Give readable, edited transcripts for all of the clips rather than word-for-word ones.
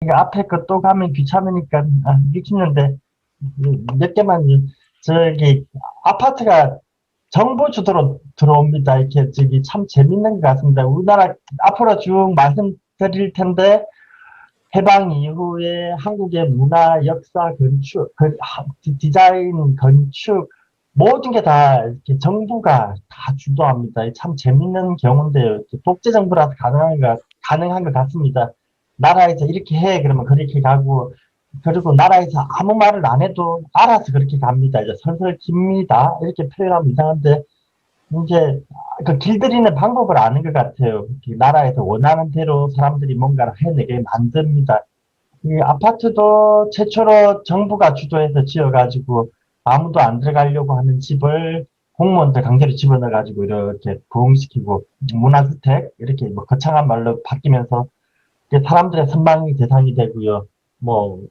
앞에 것도 가면 귀찮으니까 60년대 몇 개만 저기 아파트가 정부 주도로 들어옵니다. 이렇게 저기 참 재밌는 것 같습니다. 우리나라 앞으로 쭉 말씀드릴 텐데 해방 이후에 한국의 문화, 역사, 건축, 디자인, 건축 모든 게 다 이렇게 정부가 다 주도합니다. 참 재밌는 경우인데요. 독재 정부라서 가능한 것 같습니다. 나라에서 이렇게 해 그러면 그렇게 가고 그리고 나라에서 아무 말을 안 해도 알아서 그렇게 갑니다. 이제 설설 깁니다. 이렇게 표현하면 이상한데 이제 그 길들이는 방법을 아는 것 같아요. 나라에서 원하는 대로 사람들이 뭔가를 해내게 만듭니다. 이 아파트도 최초로 정부가 주도해서 지어가지고 아무도 안 들어가려고 하는 집을 공무원들 강제로 집어넣어가지고 이렇게 부흥시키고 문화주택 이렇게 뭐 거창한 말로 바뀌면서 사람들의 선망의 대상이 되고요. 뭐,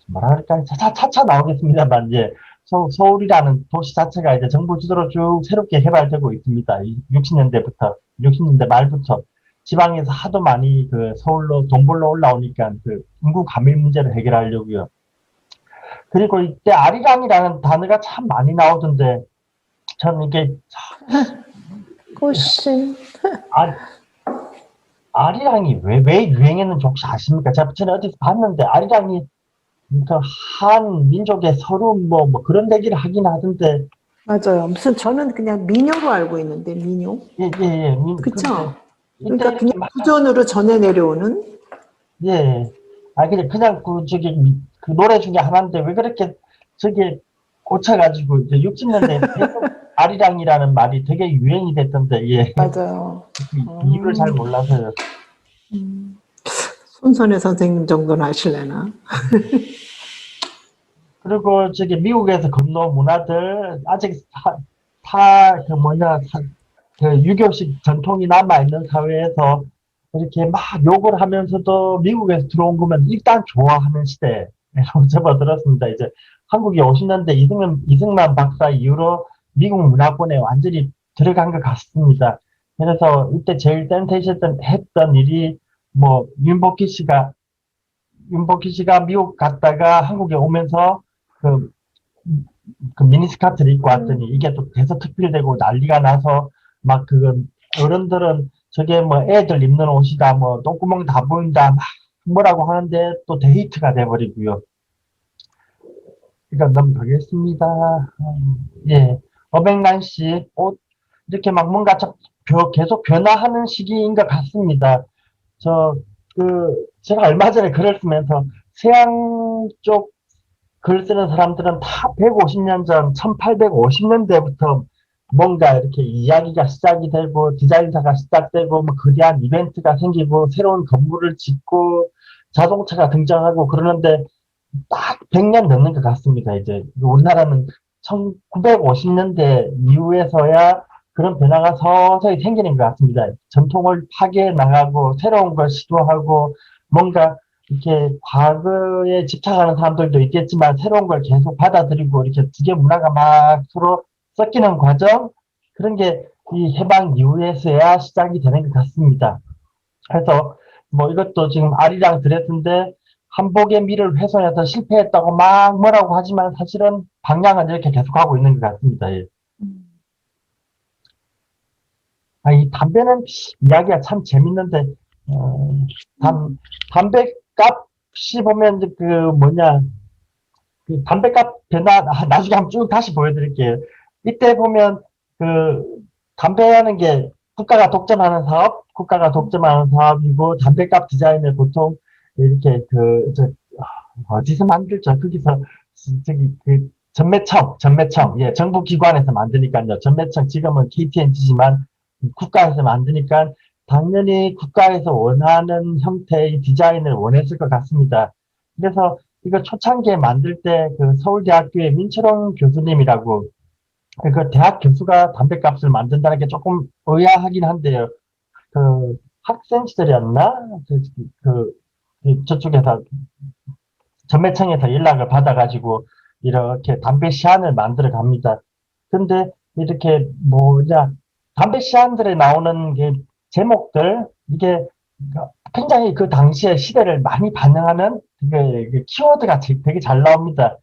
뭐라 그럴까요? 차차 나오겠습니다만, 이제, 서울이라는 도시 자체가 이제 정부 주도로 쭉 새롭게 개발되고 있습니다. 60년대부터, 60년대 말부터. 지방에서 하도 많이 서울로 돈 벌러 올라오니까 인구 감밀 문제를 해결하려고요. 그리고 이때 아리랑이라는 단어가 참 많이 나오던데, 저는 이게, 꽃신. 아, 아리랑이 왜 유행했는지 혹시 아십니까? 제가 전에 어디서 봤는데, 아리랑이 한 민족의 서로 뭐 그런 얘기를 하긴 하던데. 맞아요. 무슨 저는 그냥 미녀로 알고 있는데, 미녀. 예. 그쵸? 이때 그러니까 이렇게 그냥 구전으로 전해 내려오는. 예. 그냥 그 노래 중에 하나인데 왜 그렇게 저게 꽂혀가지고 이제 60년대 계속 아리랑이라는 말이 되게 유행이 됐던데, 예. 맞아요. 이유를 잘 몰라서요. 손선혜 선생님 정도는 아실래나? 그리고 미국에서 건너 문화들 아직 유교식 전통이 남아있는 사회에서 이렇게 막 욕을 하면서도 미국에서 들어온 거면 일단 좋아하는 시대라고 접어들었습니다. 이제 한국이 50년대 이승만 박사 이후로 미국 문화권에 완전히 들어간 것 같습니다. 그래서 이때 제일 센세이션 했던 일이 뭐 윤복희 씨가 미국 갔다가 한국에 오면서 그, 그 미니스커트를 입고 왔더니 이게 또 대서특필되고 난리가 나서 막 어른들은 저게 뭐 애들 입는 옷이다 뭐 똥구멍 다 보인다 막 뭐라고 하는데 또 데이트가 돼버리고요. 그러니까 넘어가겠습니다. 예. 어백란 씨, 옷, 이렇게 막 뭔가 계속 변화하는 시기인 것 같습니다. 제가 얼마 전에 글을 쓰면서 서양 쪽 글 쓰는 사람들은 다 150년 전, 1850년대부터 뭔가 이렇게 이야기가 시작이 되고, 디자인사가 시작되고, 뭐, 거대한 이벤트가 생기고, 새로운 건물을 짓고, 자동차가 등장하고 그러는데, 딱 100년 넘는 것 같습니다. 이제, 우리나라는 1950년대 이후에서야 그런 변화가 서서히 생기는 것 같습니다. 전통을 파괴해 나가고, 새로운 걸 시도하고, 뭔가 이렇게 과거에 집착하는 사람들도 있겠지만 새로운 걸 계속 받아들이고 이렇게 두 개 문화가 막 서로 섞이는 과정 그런 게 이 해방 이후에서야 시작이 되는 것 같습니다. 그래서 뭐 이것도 지금 아리랑 드레스인데 한복의 미를 훼손해서 실패했다고 막 뭐라고 하지만 사실은 방향은 이렇게 계속하고 있는 것 같습니다. 예. 이 담배는 이야기가 참 재밌는데 어, 담배값이 보면 담배값 변화 나중에 한번 쭉 다시 보여드릴게요. 이때 보면 그 담배라는 게 국가가 독점하는 사업이고 담배값 디자인을 보통 이렇게 어디서 만들죠? 거기서 저기 전매청 예 정부 기관에서 만드니까요. 전매청 지금은 KTNG지만 국가에서 만드니까 당연히 국가에서 원하는 형태의 디자인을 원했을 것 같습니다. 그래서 이거 초창기에 만들 때 서울대학교의 민철홍 교수님이라고 대학 교수가 담배값을 만든다는 게 조금 의아하긴 한데요. 학생 시절이었나? 저쪽에서 전매청에서 연락을 받아가지고 이렇게 담배 시안을 만들어 갑니다. 근데 이렇게 담배 시안들에 나오는 게 제목들 이게 굉장히 그 당시에 시대를 많이 반영하는 그 키워드가 되게 잘 나옵니다.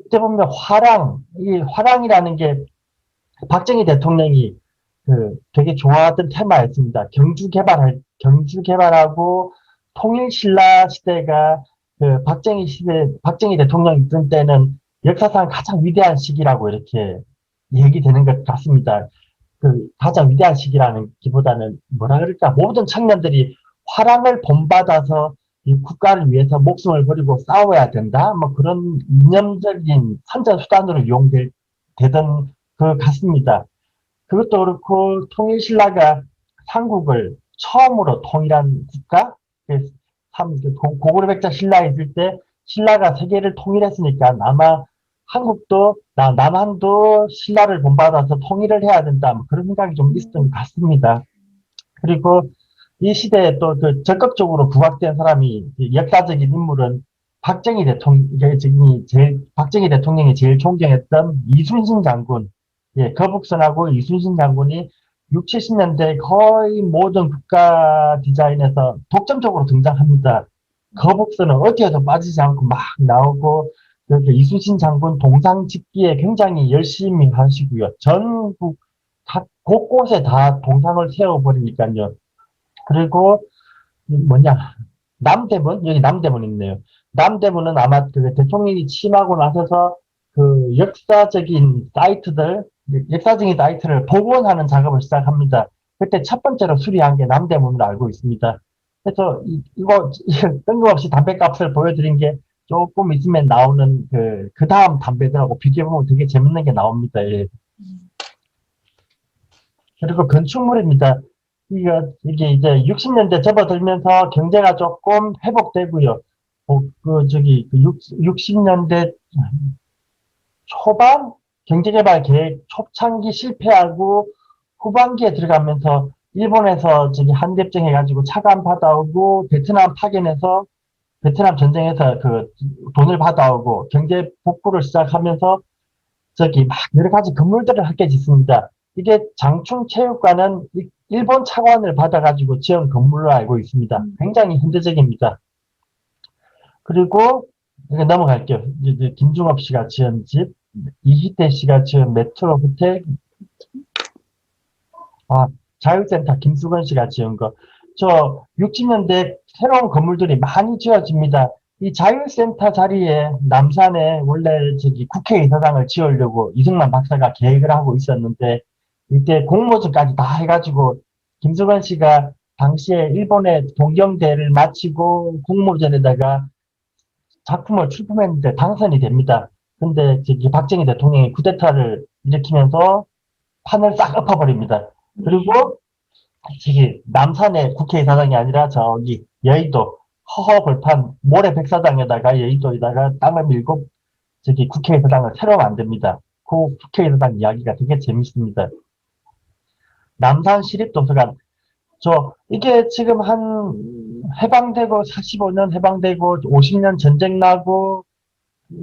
이때 보면 이 화랑이라는 게 박정희 대통령이 되게 좋아하던 테마였습니다. 경주 개발하고 통일신라 시대가 박정희 대통령이 있던 때는 역사상 가장 위대한 시기라고 이렇게 얘기되는 것 같습니다. 가장 위대한 시기라는 기보다는 뭐라 그럴까, 모든 청년들이 화랑을 본받아서 이 국가를 위해서 목숨을 버리고 싸워야 된다, 뭐 그런 이념적인 선전수단으로 이용되던 것 같습니다. 그것도 그렇고 통일신라가 삼국을 처음으로 통일한 국가, 고구려백자 신라 있을 때 신라가 세계를 통일했으니까 아마 남한도 신라를 본받아서 통일을 해야 된다, 뭐 그런 생각이 좀 있었던 것 같습니다. 그리고 이 시대에 또 적극적으로 부각된 사람이, 역사적인 인물은 박정희 대통령이 제일 존경했던 이순신 장군, 거북선하고 이순신 장군이 6, 70년대 거의 모든 국가 디자인에서 독점적으로 등장합니다. 거북선은 어디에도 빠지지 않고 막 나오고, 이순신 장군 동상 짓기에 굉장히 열심히 하시고요. 전국 각 곳곳에 다 동상을 세워버리니까요. 그리고 남대문, 여기 남대문 있네요. 남대문은 아마 대통령이 취임하고 나서서 역사적인 사이트를 복원하는 작업을 시작합니다. 그때 첫 번째로 수리한 게 남대문으로 알고 있습니다. 그래서 이거 뜬금없이 담배값을 보여드린 게 조금 있으면 나오는 그 다음 담배들하고 비교해보면 되게 재밌는 게 나옵니다. 예. 그리고 건축물입니다. 이게 이제 60년대 접어들면서 경제가 조금 회복되고요. 60년대 초반 경제개발 계획 초창기 실패하고 후반기에 들어가면서 일본에서 한대증 해가지고 차관 받아오고 베트남 전쟁에서 돈을 받아오고 경제 복구를 시작하면서 막 여러 가지 건물들을 함께 짓습니다. 이게 장충체육관은 일본 차관을 받아가지고 지은 건물로 알고 있습니다. 굉장히 현대적입니다. 그리고 넘어갈게요. 이제 김중업 씨가 지은 집, 이희태 씨가 지은 메트로 호텔, 자유센터 김수건 씨가 지은 거. 저 60년대 새로운 건물들이 많이 지어집니다. 이 자유센터 자리에 남산에 원래 국회의사당을 지으려고 이승만 박사가 계획을 하고 있었는데, 이때 공모전까지 다 해가지고 김수건 씨가 당시에 일본의 동경대를 마치고 공모전에다가 작품을 출품했는데 당선이 됩니다. 근데 박정희 대통령이 쿠데타를 일으키면서 판을 싹 엎어버립니다. 그리고 남산의 국회의사당이 아니라 저기 여의도 허허벌판 모래백사장에다가 여의도에다가 땅을 밀고 국회의사당을 새로 만듭니다. 그 국회의사당 이야기가 되게 재밌습니다. 남산 시립도서관, 이게 지금 해방되고 45년 해방되고 50년 전쟁 나고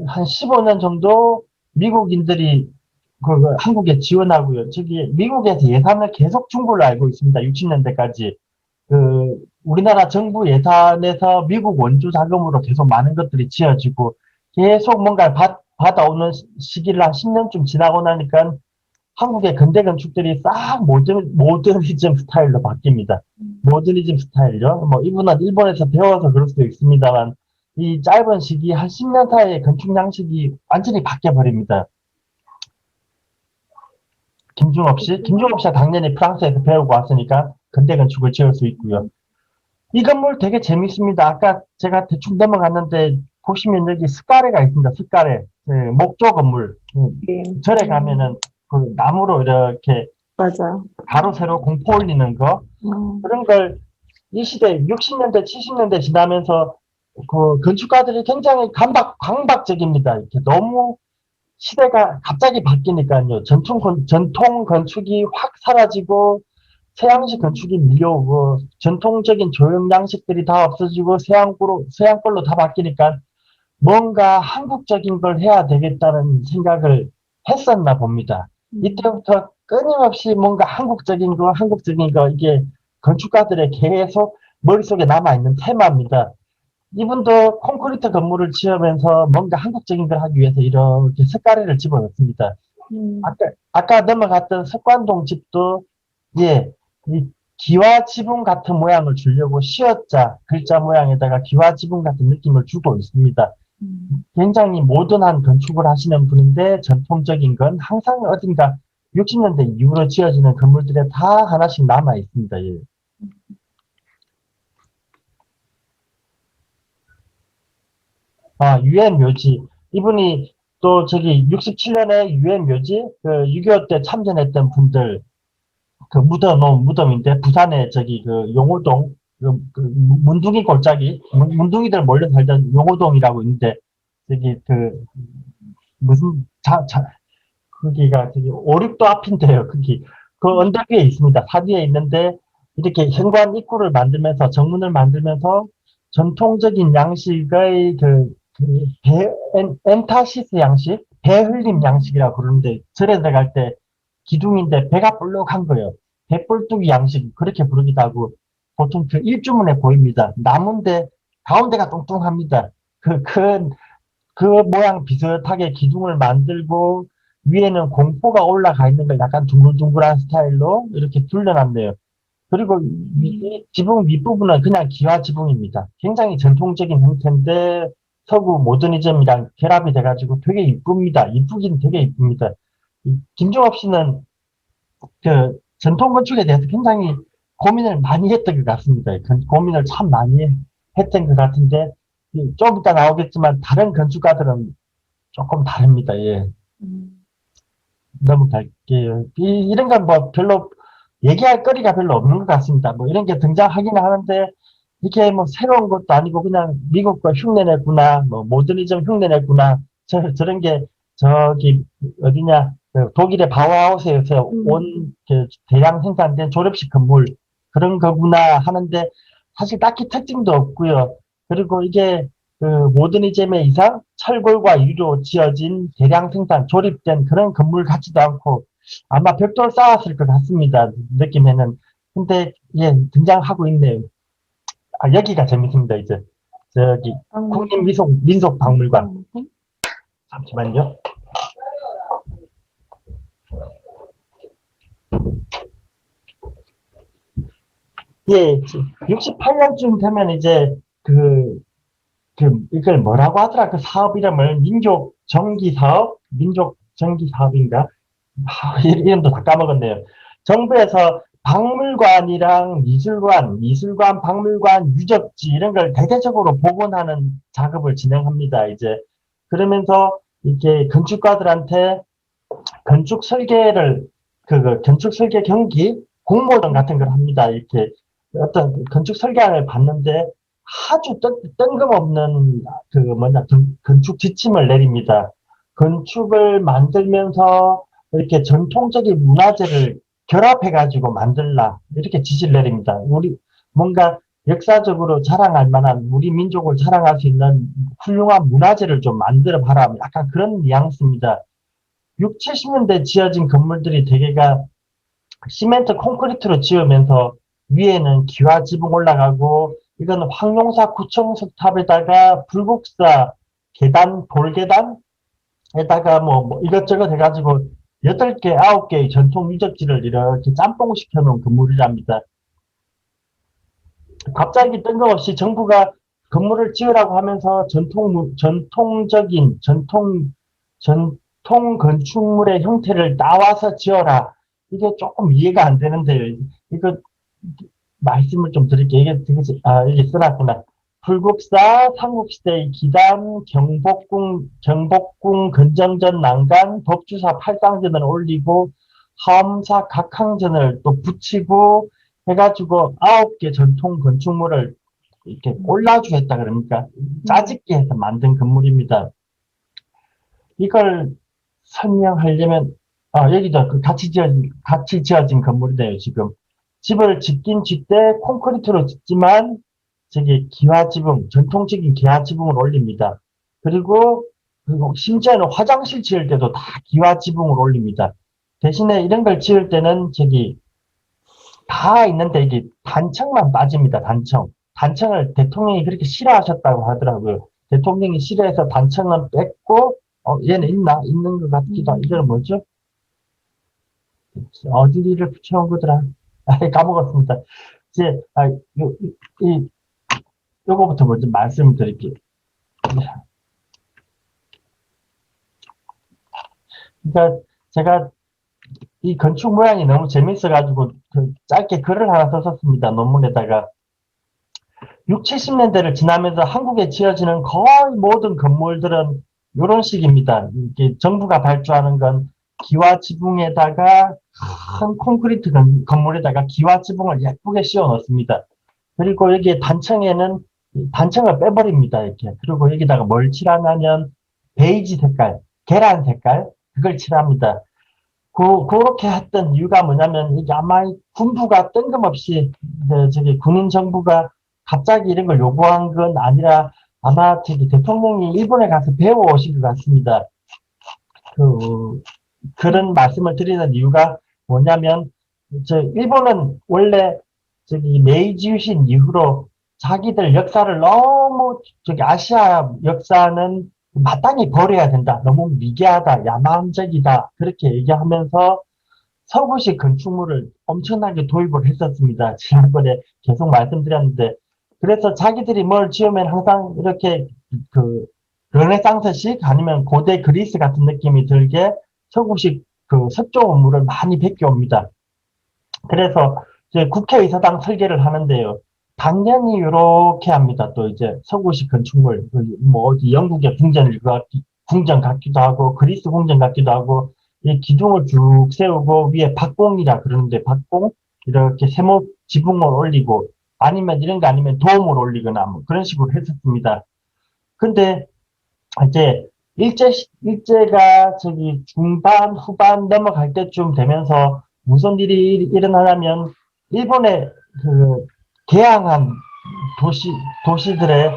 한 15년 정도 미국인들이 한국에 지원하고요. 미국에서 예산을 계속 준 걸로 알고 있습니다. 60년대까지. 우리나라 정부 예산에서 미국 원조 자금으로 계속 많은 것들이 지어지고 계속 뭔가 받아오는 시기를 한 10년쯤 지나고 나니까 한국의 근대 건축들이 싹 모더니즘 스타일로 바뀝니다. 모더니즘 스타일요. 이분은 일본에서 배워서 그럴 수도 있습니다만, 이 짧은 시기, 한 10년 사이에 건축 양식이 완전히 바뀌어버립니다. 김중업 씨가 당연히 프랑스에서 배우고 왔으니까 근대 건축을 지을 수 있고요. 이 건물 되게 재밌습니다. 아까 제가 대충 넘어갔는데, 보시면 여기 스카레가 있습니다. 스카레. 목조 건물. 절에 가면은 나무로 이렇게 맞아. 가로 세로 공포 올리는 거, 그런 걸 이 시대 60년대 70년대 지나면서 건축가들이 굉장히 강박적입니다. 이렇게 너무 시대가 갑자기 바뀌니까요. 전통 건축이 확 사라지고 서양식 건축이 밀려오고 전통적인 조형 양식들이 다 없어지고 서양걸로 다 바뀌니까 뭔가 한국적인 걸 해야 되겠다는 생각을 했었나 봅니다. 이때부터 끊임없이 뭔가 한국적인 거, 이게 건축가들의 계속 머릿속에 남아있는 테마입니다. 이분도 콘크리트 건물을 지으면서 뭔가 한국적인 걸 하기 위해서 이렇게 색깔을 집어넣습니다. 아까 넘어갔던 석관동 집도, 예, 이 기와 지붕 같은 모양을 주려고 시어자 글자 모양에다가 기와 지붕 같은 느낌을 주고 있습니다. 굉장히 모던한 건축을 하시는 분인데 전통적인 건 항상 어딘가 60년대 이후로 지어지는 건물들에 다 하나씩 남아 있습니다. 예. 아, 유엔 묘지. 이분이 또 저기 67년에 유엔 묘지, 그 6.25 때 참전했던 분들, 그 묻어놓은 무덤인데, 부산에 저기 그 용호동, 그 문둥이 골짜기, 문둥이들 몰려 살던 용호동이라고 있는데, 저기 그, 무슨, 거기가 저기 5, 6도 앞인데요, 거기. 그 언덕 위에 있습니다. 산 위에 있는데, 이렇게 현관 입구를 만들면서, 정문을 만들면서, 전통적인 양식의 엔타시스 양식, 배 흘림 양식이라고 그러는데, 절에 들어갈 때 기둥인데 배가 볼록한 거예요. 배불뚝이 양식, 그렇게 부르기도 하고, 보통 그 일주문에 보입니다. 나무인데 가운데가 뚱뚱합니다. 그 모양 비슷하게 기둥을 만들고, 위에는 공포가 올라가 있는 걸 약간 둥글둥글한 스타일로 이렇게 둘러놨네요. 그리고 지붕 윗부분은 그냥 기와 지붕입니다. 굉장히 전통적인 형태인데 서구 모더니즘이랑 결합이 돼가지고 되게 이쁩니다. 이쁘긴 되게 이쁩니다. 김종업 씨는 그 전통 건축에 대해서 굉장히 고민을 많이 했던 것 같습니다. 고민을 참 많이 했던 것 같은데 좀 이따 나오겠지만 다른 건축가들은 조금 다릅니다. 예. 넘어갈게요. 이런 건 뭐 별로 얘기할 거리가 별로 없는 것 같습니다. 뭐 이런 게 등장하기는 하는데 이게 뭐 새로운 것도 아니고 그냥 미국 거 흉내냈구나, 뭐 모더니즘 흉내냈구나, 저런 게 저기 어디냐 그 독일의 바우하우스에서 온 그 대량 생산된 졸업식 건물 그런 거구나 하는데 사실 딱히 특징도 없고요. 그리고 이게 그 모더니즘의 이상 철골과 유로 지어진 대량 생산 조립된 그런 건물 같지도 않고 아마 벽돌 쌓았을 것 같습니다. 느낌에는. 근데 예 등장하고 있네요. 아, 여기가 재밌습니다. 이제 저기 국립민속박물관. 잠시만요. 예, 68년쯤 되면 이제 이걸 뭐라고 하더라? 그 사업 이름을 민족정기사업인가? 아, 이름도 다 까먹었네요. 정부에서 박물관이랑 미술관, 박물관, 유적지 이런 걸 대대적으로 복원하는 작업을 진행합니다. 이제 그러면서 이렇게 건축가들한테 건축 설계를 건축 설계 경기 공모전 같은 걸 합니다. 이렇게 어떤 건축 설계안을 봤는데 아주 뜬금없는 건축 지침을 내립니다. 건축을 만들면서 이렇게 전통적인 문화재를 결합해가지고 만들라 이렇게 지시를 내립니다. 우리 뭔가 역사적으로 자랑할 만한 우리 민족을 자랑할 수 있는 훌륭한 문화재를 좀 만들어 봐라. 약간 그런 뉘앙스입니다. 6, 70년대 지어진 건물들이 대개가 시멘트 콘크리트로 지으면서 위에는 기와 지붕 올라가고 이거는 황룡사 구청석탑에다가 불국사 계단, 돌계단에다가 뭐 이것저것 해가지고 8개, 9개의 전통 유적지를 이렇게 짬뽕 시켜놓은 건물이랍니다. 갑자기 뜬금없이 정부가 건물을 지으라고 하면서 전통 건축물의 형태를 따와서 지어라. 이게 조금 이해가 안 되는데요. 이거 말씀을 좀 드릴게요. 이게 써놨구나. 불국사, 삼국시대의 기단, 경복궁 근정전 난간, 법주사 팔당전을 올리고, 하엄사 각항전을 또 붙이고, 해가지고 9개 전통 건축물을 이렇게 올라주했다 그러니까 짜집기 해서 만든 건물입니다. 이걸 설명하려면 여기도 같이 지어진 건물이네요. 지금 집을 짓긴 짓되 콘크리트로 짓지만 저기 기와지붕 전통적인 기와지붕을 올립니다. 그리고 심지어는 화장실 지을 때도 다 기와지붕을 올립니다. 대신에 이런 걸 지을 때는 저기 다 있는데 이게 단청만 빠집니다. 단청. 단청을 대통령이 그렇게 싫어하셨다고 하더라고요. 대통령이 싫어해서 단청은 뺐고, 얘는 있나? 있는 것 같기도 하고, 이거는 뭐죠? 어디를 붙여온 거더라? 까먹었습니다. 이제, 요거부터 먼저 말씀을 드릴게요. 그러니까 제가 이 건축 모양이 너무 재밌어가지고 짧게 글을 하나 썼었습니다. 논문에다가. 6, 70년대를 지나면서 한국에 지어지는 거의 모든 건물들은 이런 식입니다. 이게 정부가 발주하는 건 기와 지붕에다가 큰 콘크리트 건물에다가 기와 지붕을 예쁘게 씌워 넣습니다. 그리고 여기에 단청에는 단청을 빼버립니다. 이렇게. 그리고 여기다가 뭘 칠하냐면 베이지 색깔, 계란 색깔 그걸 칠합니다. 그렇게 했던 이유가 뭐냐면 이게 아마 군부가 뜬금없이 저기 군인 정부가 갑자기 이런 걸 요구한 건 아니라 아마 저기 대통령이 일본에 가서 배워 오신 것 같습니다. 그런 말씀을 드리는 이유가 뭐냐면 일본은 원래 저기 메이지 유신 이후로 자기들 역사를 너무 저기 아시아 역사는 마땅히 버려야 된다. 너무 미개하다. 야만적이다. 그렇게 얘기하면서 서구식 건축물을 엄청나게 도입을 했었습니다. 지난번에 계속 말씀드렸는데. 그래서 자기들이 뭘 지으면 항상 이렇게 르네상스식 아니면 고대 그리스 같은 느낌이 들게 서구식 석조 건물을 많이 베껴옵니다. 그래서 이제 국회의사당 설계를 하는데요. 당연히 이렇게 합니다. 또 이제 서구식 건축물, 뭐 어디 영국의 궁전 같기도 하고 그리스 궁전 같기도 하고 이 기둥을 쭉 세우고 위에 박공이라 그러는데 박공 이렇게 세모 지붕을 올리고 아니면 이런 거 아니면 도움을 올리거나 뭐 그런 식으로 했었습니다. 근데 이제 일제가 저기 중반 후반 넘어갈 때쯤 되면서 무슨 일이 일어나냐면 일본의 개항한 도시들에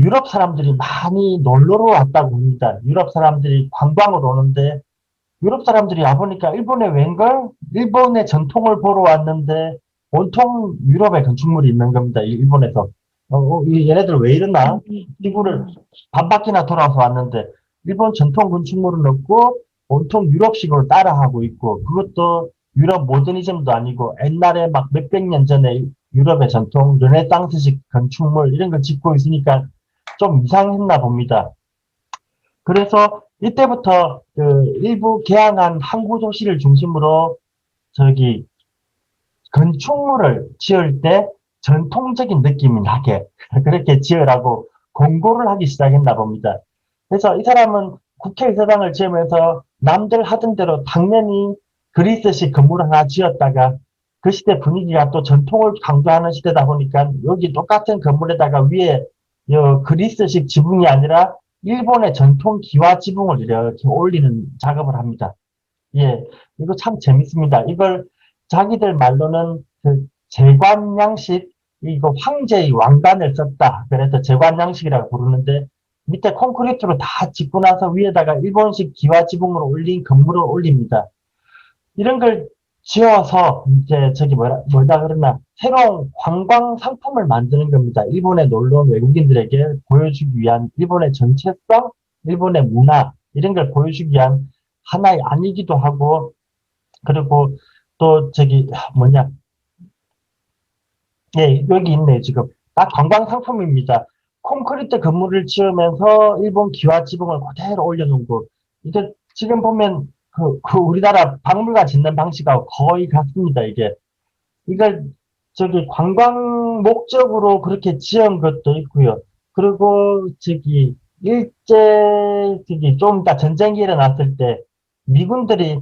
유럽 사람들이 많이 놀러 왔다고 합니다. 유럽 사람들이 관광으로 오는데 유럽 사람들이 와보니까 일본에 웬걸? 일본의 전통을 보러 왔는데 온통 유럽의 건축물이 있는 겁니다. 일본에서. 얘네들 왜 이러나? 지구를 반바퀴나 돌아서 왔는데 일본 전통 건축물은 없고 온통 유럽식으로 따라하고 있고 그것도 유럽 모더니즘도 아니고 옛날에 막 몇백 년 전에 유럽의 전통 르네상스식 건축물 이런 걸 짓고 있으니까 좀 이상했나 봅니다. 그래서 이때부터 일부 개항한 항구 도시를 중심으로 저기 건축물을 지을 때 전통적인 느낌이 나게 그렇게 지으라고 공고를 하기 시작했나 봅니다. 그래서 이 사람은 국회의사당을 지으면서 남들 하던 대로 당연히 그리스식 건물을 하나 지었다가 그 시대 분위기가 또 전통을 강조하는 시대다 보니까 여기 똑같은 건물에다가 위에 그리스식 지붕이 아니라 일본의 전통 기와 지붕을 이렇게 올리는 작업을 합니다. 예, 이거 참 재밌습니다. 이걸 자기들 말로는 제관양식, 이거 황제의 왕관을 썼다. 그래서 제관양식이라고 부르는데 밑에 콘크리트로 다 짓고 나서 위에다가 일본식 기와 지붕으로 올린 건물을 올립니다. 이런 걸 지어서 이제 저기 뭐다 그러나 새로운 관광 상품을 만드는 겁니다. 일본에 놀러 온 외국인들에게 보여주기 위한 일본의 정체성, 일본의 문화 이런 걸 보여주기 위한 하나의 안이기도 하고 그리고 또 저기 뭐냐 예 여기 있네 지금 딱 관광 상품입니다. 콘크리트 건물을 지으면서 일본 기와 지붕을 그대로 올려놓은 거 이게 지금 보면 우리나라 박물관 짓는 방식하고 거의 같습니다, 이게. 이걸, 저기, 관광 목적으로 그렇게 지은 것도 있고요. 그리고, 좀 이따 전쟁이 일어났을 때, 미군들이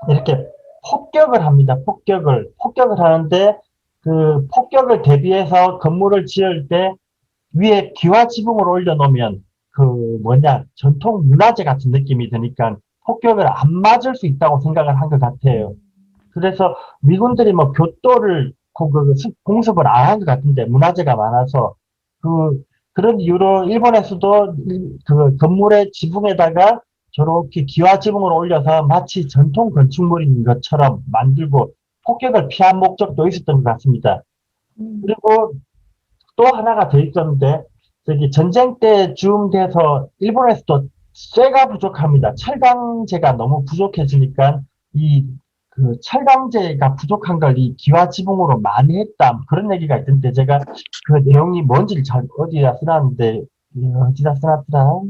이렇게 폭격을 합니다, 폭격을. 폭격을 하는데, 그 폭격을 대비해서 건물을 지을 때, 위에 기와 지붕을 올려놓으면, 전통 문화재 같은 느낌이 드니까, 폭격을 안 맞을 수 있다고 생각을 한 것 같아요. 그래서 미군들이 뭐 교도를 공습을 안 한 것 같은데 문화재가 많아서 그런 이유로 일본에서도 그 건물의 지붕에다가 저렇게 기와 지붕을 올려서 마치 전통 건축물인 것처럼 만들고 폭격을 피한 목적도 있었던 것 같습니다. 그리고 또 하나가 더 있었는데, 저기 전쟁 때 즈음돼서 일본에서도 쇠가 부족합니다. 철강제가 너무 부족해지니까 이 그 철강제가 부족한 걸 이 기와지붕으로 많이 했다. 그런 얘기가 있던데 제가 그 내용이 뭔지를 잘 어디다 써놨는데 어디다 써놨더라?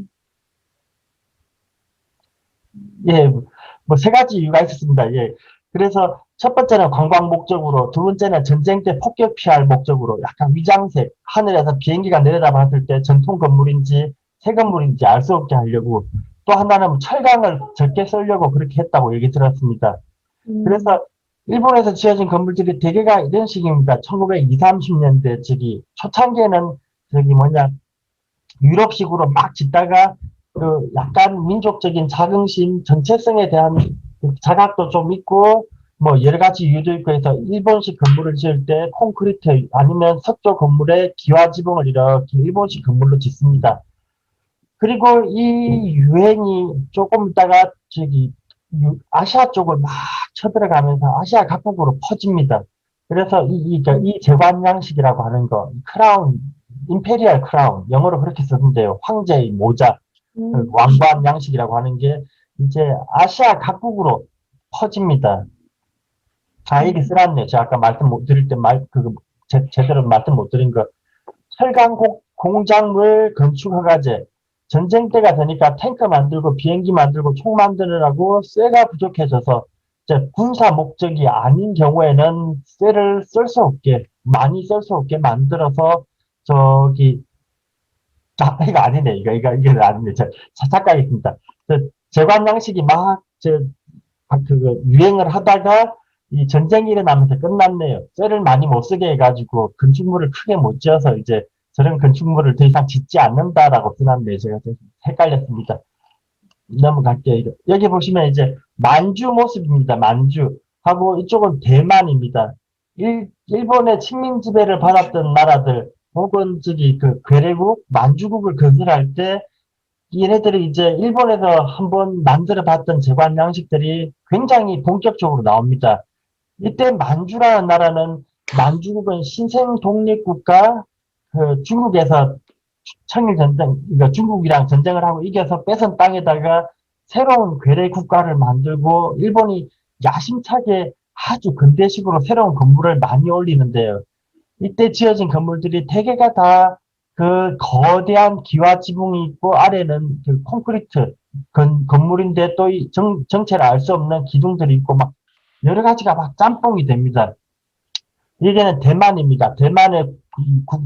예, 뭐 세 가지 이유가 있었습니다. 예. 그래서 첫 번째는 관광 목적으로, 두 번째는 전쟁 때 폭격 피할 목적으로 약간 위장색, 하늘에서 비행기가 내려다 봤을 때 전통 건물인지 새 건물인지 알 수 없게 하려고, 또 하나는 철강을 적게 쓰려고 그렇게 했다고 얘기 들었습니다. 그래서 일본에서 지어진 건물들이 대개가 이런 식입니다. 1920, 30년대 저기 초창기에는 저기 뭐냐 유럽식으로 막 짓다가 그 약간 민족적인 자긍심, 정체성에 대한 자각도 좀 있고 뭐 여러 가지 이유도 있고 해서 일본식 건물을 지을 때 콘크리트 아니면 석조 건물에 기와지붕을 이렇게 일본식 건물로 짓습니다. 그리고 이 유행이 조금 있다가 저기 아시아 쪽을 막 쳐들어가면서 아시아 각국으로 퍼집니다. 그래서 이 제관 양식이라고 하는 거, 크라운, 임페리얼 크라운, 영어로 그렇게 쓰는데요. 황제의 모자, 그 왕관 양식이라고 하는 게 이제 아시아 각국으로 퍼집니다. 다 얘기 써놨네요. 제가 아까 말씀 못 드릴 때 제대로 말씀 못 드린 거. 철강 공작물 건축 허가제. 전쟁 때가 되니까 탱크 만들고 비행기 만들고 총 만드느라고 쇠가 부족해져서 이제 군사 목적이 아닌 경우에는 쇠를 쓸 수 없게, 많이 쓸 수 없게 만들어서 저기, 이거 아니네. 이게 아니네. 착각했습니다. 제관 양식이 유행을 하다가 이 전쟁이 일어나면서 끝났네요. 쇠를 많이 못 쓰게 해가지고 건축물을 크게 못 지어서 이제 저런 건축물을 더 이상 짓지 않는다라고 써놨네요. 제가 좀 헷갈렸습니다. 넘어갈게요. 여기 보시면 이제 만주 모습입니다. 만주. 하고 이쪽은 대만입니다. 일본의 식민 지배를 받았던 나라들 혹은 저기 그 괴뢰국, 만주국을 건설할 때 얘네들이 이제 일본에서 한번 만들어 봤던 제관 양식들이 굉장히 본격적으로 나옵니다. 이때 만주라는 나라는 만주국은 신생 독립국가 그 중국에서 청일전쟁, 그러니까 중국이랑 전쟁을 하고 이겨서 뺏은 땅에다가 새로운 괴뢰 국가를 만들고 일본이 야심차게 아주 근대식으로 새로운 건물을 많이 올리는데요. 이때 지어진 건물들이 대개가 다 그 거대한 기와 지붕이 있고 아래는 그 콘크리트 건물인데 또 이 정체를 알 수 없는 기둥들이 있고 막 여러 가지가 막 짬뽕이 됩니다. 여기는 대만입니다. 대만의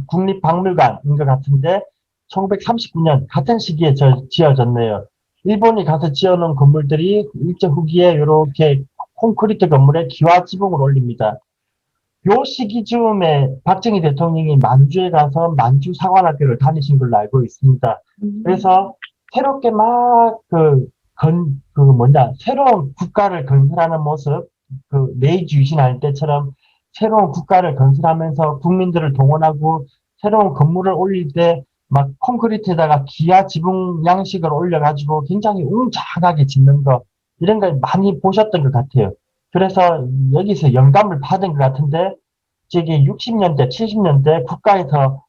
국립박물관인 것 같은데 1939년 같은 시기에 지어졌네요. 일본이 가서 지어놓은 건물들이 일제 후기에 이렇게 콘크리트 건물에 기와 지붕을 올립니다. 요 시기쯤에 박정희 대통령이 만주에 가서 만주 사관학교를 다니신 걸로 알고 있습니다. 그래서 새롭게 새로운 국가를 건설하는 모습, 그 메이지 유신할 때처럼 새로운 국가를 건설하면서 국민들을 동원하고 새로운 건물을 올릴 때 막 콘크리트에다가 기아 지붕 양식을 올려가지고 굉장히 웅장하게 짓는 거, 이런 걸 많이 보셨던 것 같아요. 그래서 여기서 영감을 받은 것 같은데, 저기 60년대, 70년대 국가에서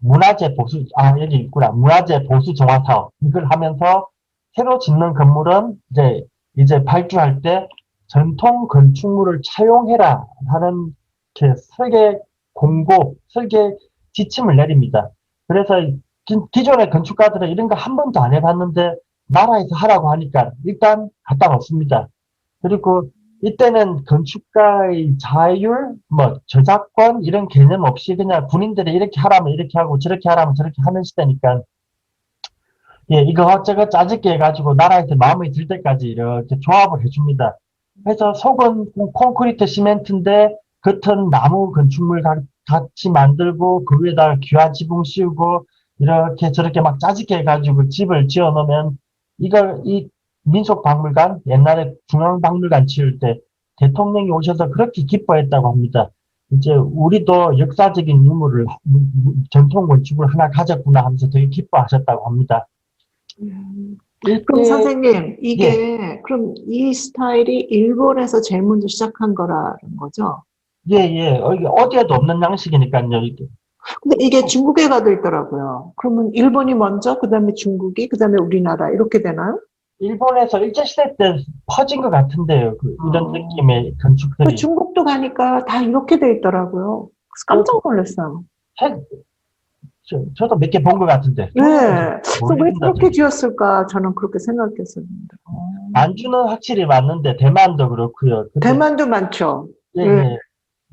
문화재 보수, 여기 있구나. 문화재 보수 정화 사업. 이걸 하면서 새로 짓는 건물은 이제 발주할 때 전통 건축물을 차용해라 하는 설계 설계 지침을 내립니다. 그래서 기존의 건축가들은 이런 거 한 번도 안 해봤는데 나라에서 하라고 하니까 일단 갖다 놓습니다. 그리고 이때는 건축가의 자율, 저작권 이런 개념 없이 그냥 군인들이 이렇게 하라면 이렇게 하고 저렇게 하라면 저렇게 하는 시대니까 예, 이거저거 짜집게 해가지고 나라에서 마음에 들 때까지 이렇게 조합을 해줍니다. 그래서 속은 콘크리트 시멘트인데 겉은 나무 건축물 같이 만들고 그 위에다가 기와 지붕 씌우고 이렇게 저렇게 막 짜집게 해가지고 집을 지어 놓으면 이 민속박물관, 옛날에 중앙박물관 지을 때 대통령이 오셔서 그렇게 기뻐했다고 합니다. 이제 우리도 역사적인 유물을, 전통 건축을 하나 가졌구나 하면서 되게 기뻐하셨다고 합니다. 그럼 이때, 선생님, 예, 이게, 그럼 이 스타일이 일본에서 제일 먼저 시작한 거라는 거죠? 예, 예. 이게 어디에도 없는 양식이니까요, 이게. 근데 이게 중국에 가도 있더라고요. 그러면 일본이 먼저, 그 다음에 중국이, 그 다음에 우리나라, 이렇게 되나요? 일본에서 일제시대 때 퍼진 것 같은데요. 이런 어. 느낌의 그 건축들이. 중국도 가니까 다 이렇게 돼 있더라고요. 그래서 그, 깜짝 놀랐어요. 책, 저도 몇 개 본 것 같은데. 네. 중국은 그래서 왜 모르겠습니다, 그렇게 저도. 지었을까? 저는 그렇게 생각했었는데. 만주는 확실히 맞는데, 대만도 그렇고요. 근데, 대만도 많죠. 예, 네. 예.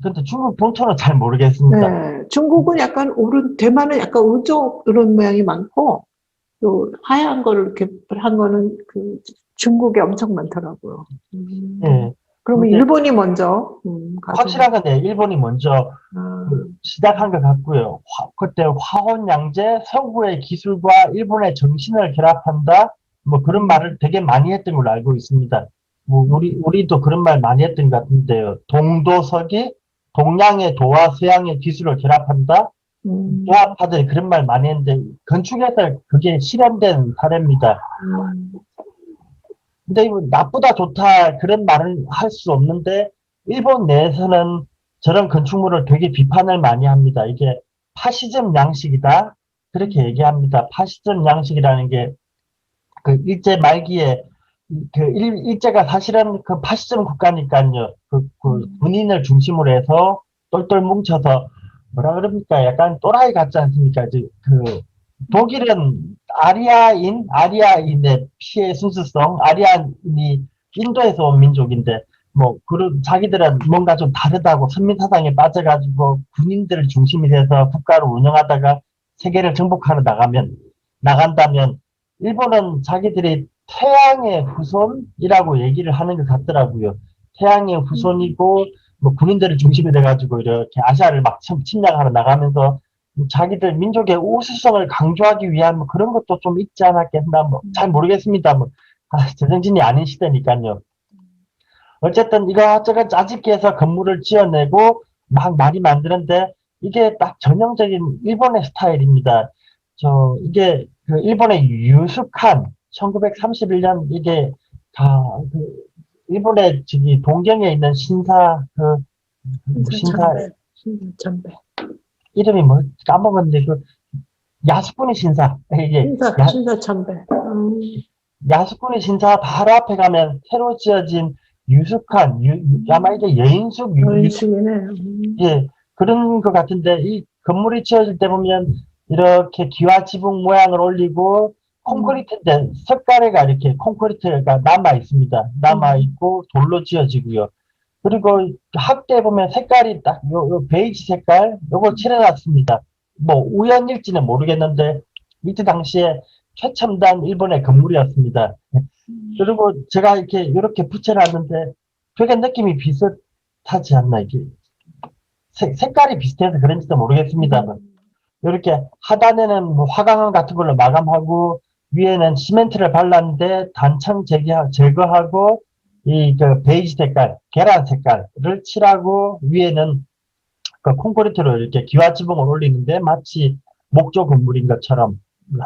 근데 중국 본토는 잘 모르겠습니다. 네. 중국은 약간 대만은 약간 우쪽 이런 모양이 많고, 또 하얀 거를 이렇게 한 거는 그 중국에 엄청 많더라고요. 예. 그러면 근데 일본이 먼저 가지고. 확실한 건 네, 일본이 먼저 아, 시작한 것 같고요. 그때 화혼양제, 서구의 기술과 일본의 정신을 결합한다. 뭐 그런 음, 말을 되게 많이 했던 걸로 알고 있습니다. 뭐 우리도 그런 말 많이 했던 것 같은데요. 동도서기, 동양의 도와 서양의 기술을 결합한다. 음, 도합하더니 그런 말 많이 했는데 건축에서 그게 실현된 사례입니다. 음, 근데 이거 나쁘다 좋다 그런 말은 할 수 없는데 일본 내에서는 저런 건축물을 되게 비판을 많이 합니다. 이게 파시즘 양식이다 그렇게 얘기합니다. 파시즘 양식이라는 게 그 일제 말기에 일제가 사실은 그 파시즘 국가니까요. 그 군인을 중심으로 해서 똘똘 뭉쳐서 뭐라 그럽니까? 약간 또라이 같지 않습니까? 그 독일은 아리아인의 피해 순수성, 아리아인이 인도에서 온 민족인데, 뭐, 그런, 자기들은 뭔가 좀 다르다고 선민사상에 빠져가지고 군인들을 중심이 돼서 국가를 운영하다가 세계를 정복하러 나간다면, 일본은 자기들이 태양의 후손이라고 얘기를 하는 것 같더라고요. 태양의 후손이고, 뭐, 군인들을 중심이 돼가지고 이렇게 아시아를 막 침략하러 나가면서 자기들 민족의 우수성을 강조하기 위한 뭐 그런 것도 좀 있지 않았겠나 뭐 잘 모르겠습니다. 뭐 제정신이 아닌 시대니까요. 어쨌든 이거저것 짜집기 해서 건물을 지어내고 막 많이 만드는데 이게 딱 전형적인 일본의 스타일입니다. 이게 그 일본의 유숙한 1931년 이게 그 일본의 저기 동경에 있는 신사 신사 신사참배, 신사참배. 이름이 뭐 까먹었는데 야스쿠니 신사 이게 신사참배. 야스쿠니 신사 바로 앞에 가면 새로 지어진 유숙한 아마 이게 여인숙 연식이네. 예 그런 것 같은데 이 건물이 지어질 때 보면 이렇게 기와 지붕 모양을 올리고 콘크리트인데 석가래가 이렇게 콘크리트가 남아 있습니다. 남아 있고 돌로 지어지고요. 그리고 학대 보면 색깔이 딱 요 베이지 색깔 요걸 칠해놨습니다. 뭐 우연일지는 모르겠는데 이때 당시에 최첨단 일본의 건물이었습니다. 그리고 제가 이렇게 붙여놨는데 되게 느낌이 비슷하지 않나 이게 색깔이 비슷해서 그런지도 모르겠습니다만 이렇게 하단에는 뭐 화강암 같은 걸로 마감하고 위에는 시멘트를 발랐는데 단층 제거하고 이 그 베이지 색깔, 계란 색깔을 칠하고 위에는 그 콘크리트로 이렇게 기와지붕을 올리는데 마치 목조 건물인 것처럼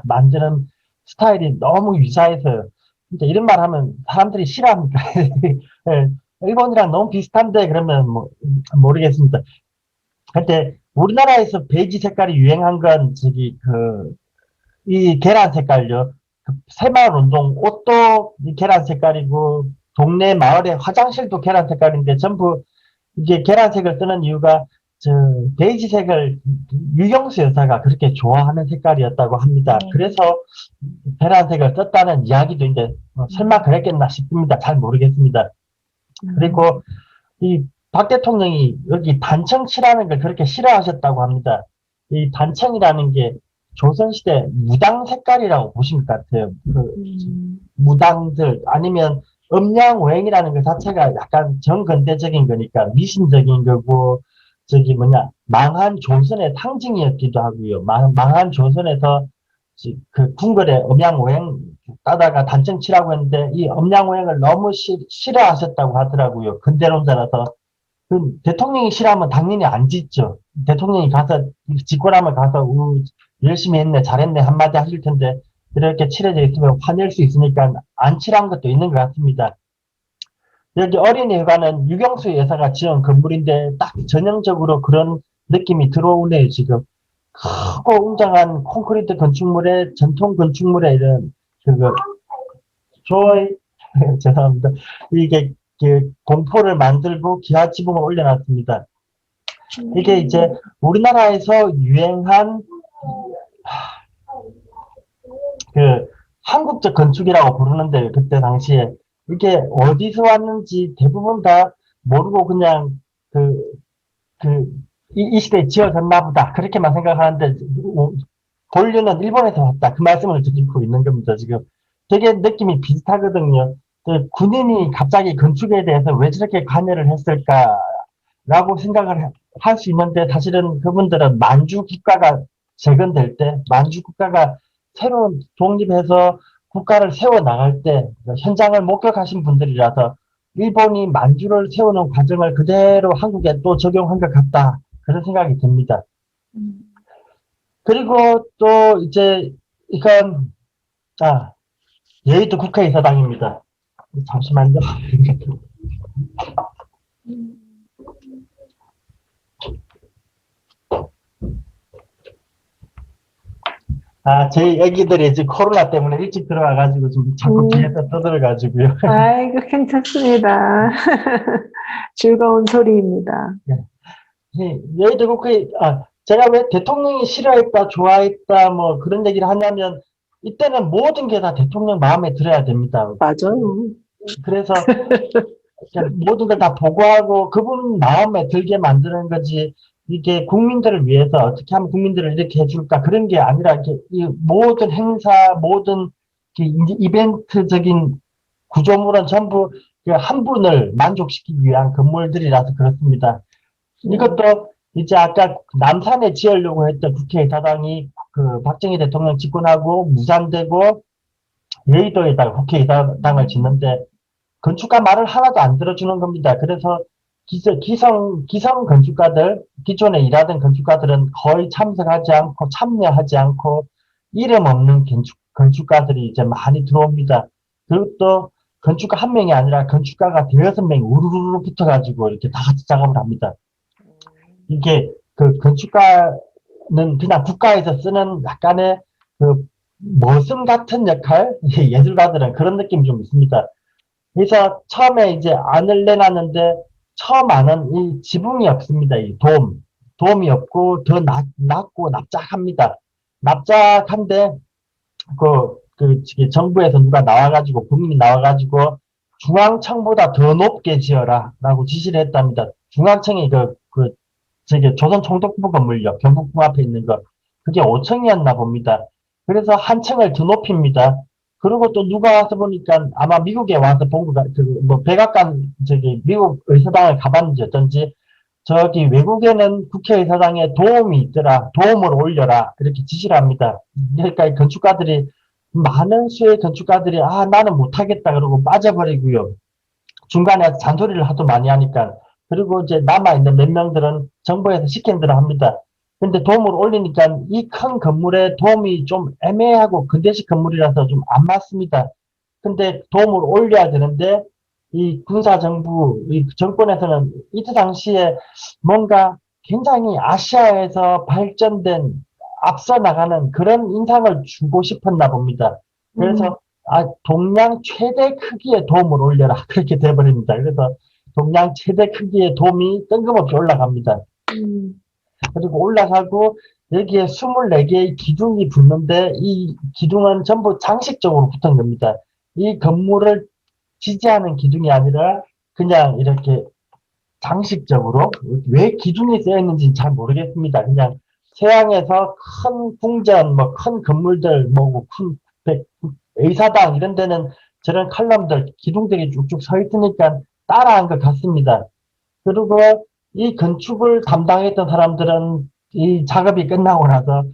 만드는 스타일이 너무 유사해서요. 진짜 이런 말 하면 사람들이 싫어합니까? 예, 일본이랑 너무 비슷한데 그러면 뭐 모르겠습니다. 근데 우리나라에서 베이지 색깔이 유행한 건 이 계란 색깔요. 그 새마을 운동 옷도 이 계란 색깔이고 동네 마을의 화장실도 계란 색깔인데 전부 이게 계란색을 쓰는 이유가 저 베이지색을 유경수 여사가 그렇게 좋아하는 색깔이었다고 합니다. 그래서 계란색을 썼다는 이야기도 이제 설마 그랬겠나 싶습니다. 잘 모르겠습니다. 그리고 이 박 대통령이 여기 단청치라는 걸 그렇게 싫어하셨다고 합니다. 이 단청이라는 게 조선시대 무당 색깔이라고 보신 것 같아요. 무당들 아니면 음양오행이라는 것 자체가 약간 정근대적인 거니까 미신적인 거고 망한 조선의 상징이었기도 하고요. 망한 조선에서 그 궁궐에 음양오행 따다가 단청치라고 했는데 이 음양오행을 너무 싫어하셨다고 하더라고요. 근대론자라서 대통령이 싫어하면 당연히 안 짓죠. 대통령이 가서 짓고 나면 가서 열심히 했네 잘했네 한마디 하실 텐데 이렇게 칠해져 있으면 화낼 수 있으니까 안 칠한 것도 있는 것 같습니다. 여기 어린이회관은 유경수 여사가 지은 건물인데 딱 전형적으로 그런 느낌이 들어오네요, 지금. 크고 웅장한 콘크리트 건축물에 전통 건축물에 이런 그거 조이 죄송합니다. 이게 공포를 만들고 기아 지붕을 올려놨습니다. 이게 이제 우리나라에서 유행한 그 한국적 건축이라고 부르는데 그때 당시에 이게 어디서 왔는지 대부분 다 모르고 그냥 이 시대에 지어졌나 보다 그렇게만 생각하는데 본류는 일본에서 왔다 그 말씀을 드리고 있는 겁니다. 지금 되게 느낌이 비슷하거든요. 군인이 갑자기 건축에 대해서 왜 저렇게 관여를 했을까라고 생각을 할 수 있는데 사실은 그분들은 만주 국가가 재건될 때 만주 국가가 새로운 독립해서 국가를 세워 나갈 때 현장을 목격하신 분들이라서 일본이 만주를 세우는 과정을 그대로 한국에 또 적용한 것 같다 그런 생각이 듭니다. 그리고 또 이제 이건 여의도 국회의사당입니다. 잠시만요. 저희 애기들이 지금 코로나 때문에 일찍 들어와가지고 좀 자꾸 뒤에서 떠들어가지고요. 아이고, 괜찮습니다. 즐거운 소리입니다. 여의도 국회, 제가 왜 대통령이 싫어했다, 좋아했다, 뭐 그런 얘기를 하냐면, 이때는 모든 게 다 대통령 마음에 들어야 됩니다. 맞아요. 그래서 모든 걸 다 보고하고 그분 마음에 들게 만드는 거지, 이게 국민들을 위해서 어떻게 하면 국민들을 이렇게 해줄까, 그런 게 아니라, 이렇게 이 모든 행사, 모든 이벤트적인 구조물은 전부 한 분을 만족시키기 위한 건물들이라서 그렇습니다. 이것도 이제 아까 남산에 지으려고 했던 국회의사당이 그 박정희 대통령 집권하고 무산되고 여의도에다가 국회의사당을 짓는데 건축가 말을 하나도 안 들어주는 겁니다. 그래서 기성 건축가들, 기존에 일하던 건축가들은 거의 참여하지 않고 이름 없는 건축가들이 이제 많이 들어옵니다. 그리고 또 건축가 한 명이 아니라 건축가가 대여섯 명이 우르르 붙어가지고 이렇게 다 같이 작업을 합니다. 이게 그 건축가는 그냥 국가에서 쓰는 약간의 그 머슴 같은 역할, 예술가들은 그런 느낌이 좀 있습니다. 그래서 처음에 이제 안을 내놨는데 처음 안은 이 지붕이 없습니다. 이 돔이 없고 더 낮고 납작합니다. 납작한데 정부에서 누가 나와가지고 국민이 나와가지고 중앙청보다 더 높게 지어라라고 지시를 했답니다. 중앙청이 조선 총독부 건물요. 경복궁 앞에 있는 거. 그게 5층이었나 봅니다. 그래서 한 층을 더 높입니다. 그리고 또 누가 와서 보니까 아마 미국에 와서 본 거가, 백악관, 미국 의사당을 가봤는지 어쩐지, 저기 외국에는 국회의사당에 도움이 있더라. 도움을 올려라. 이렇게 지시를 합니다. 그러니까 건축가들이, 많은 수의 건축가들이, 나는 못하겠다. 그러고 빠져버리고요. 중간에 잔소리를 하도 많이 하니까. 그리고 이제 남아있는 몇 명들은 정부에서 시킨 대로 합니다. 근데 도움을 올리니까 이 큰 건물에 도움이 좀 애매하고 근대식 건물이라서 좀 안 맞습니다. 근데 도움을 올려야 되는데 이 군사정부, 이 정권에서는 이때 당시에 뭔가 굉장히 아시아에서 발전된 앞서 나가는 그런 인상을 주고 싶었나 봅니다. 그래서 동양 최대 크기의 도움을 올려라. 그렇게 돼버립니다. 그래서 동양 최대 크기의 돔이 뜬금없이 올라갑니다. 그리고 올라가고 여기에 24개의 기둥이 붙는데 이 기둥은 전부 장식적으로 붙은 겁니다. 이 건물을 지지하는 기둥이 아니라 그냥 이렇게 장식적으로, 왜 기둥이 쓰여 있는지는 잘 모르겠습니다. 그냥 서양에서 큰 궁전, 큰 건물들, 큰 의사당 이런 데는 저런 칼럼들, 기둥들이 쭉쭉 서 있으니까 따라한 것 같습니다. 그리고 이 건축을 담당했던 사람들은 이 작업이 끝나고 나서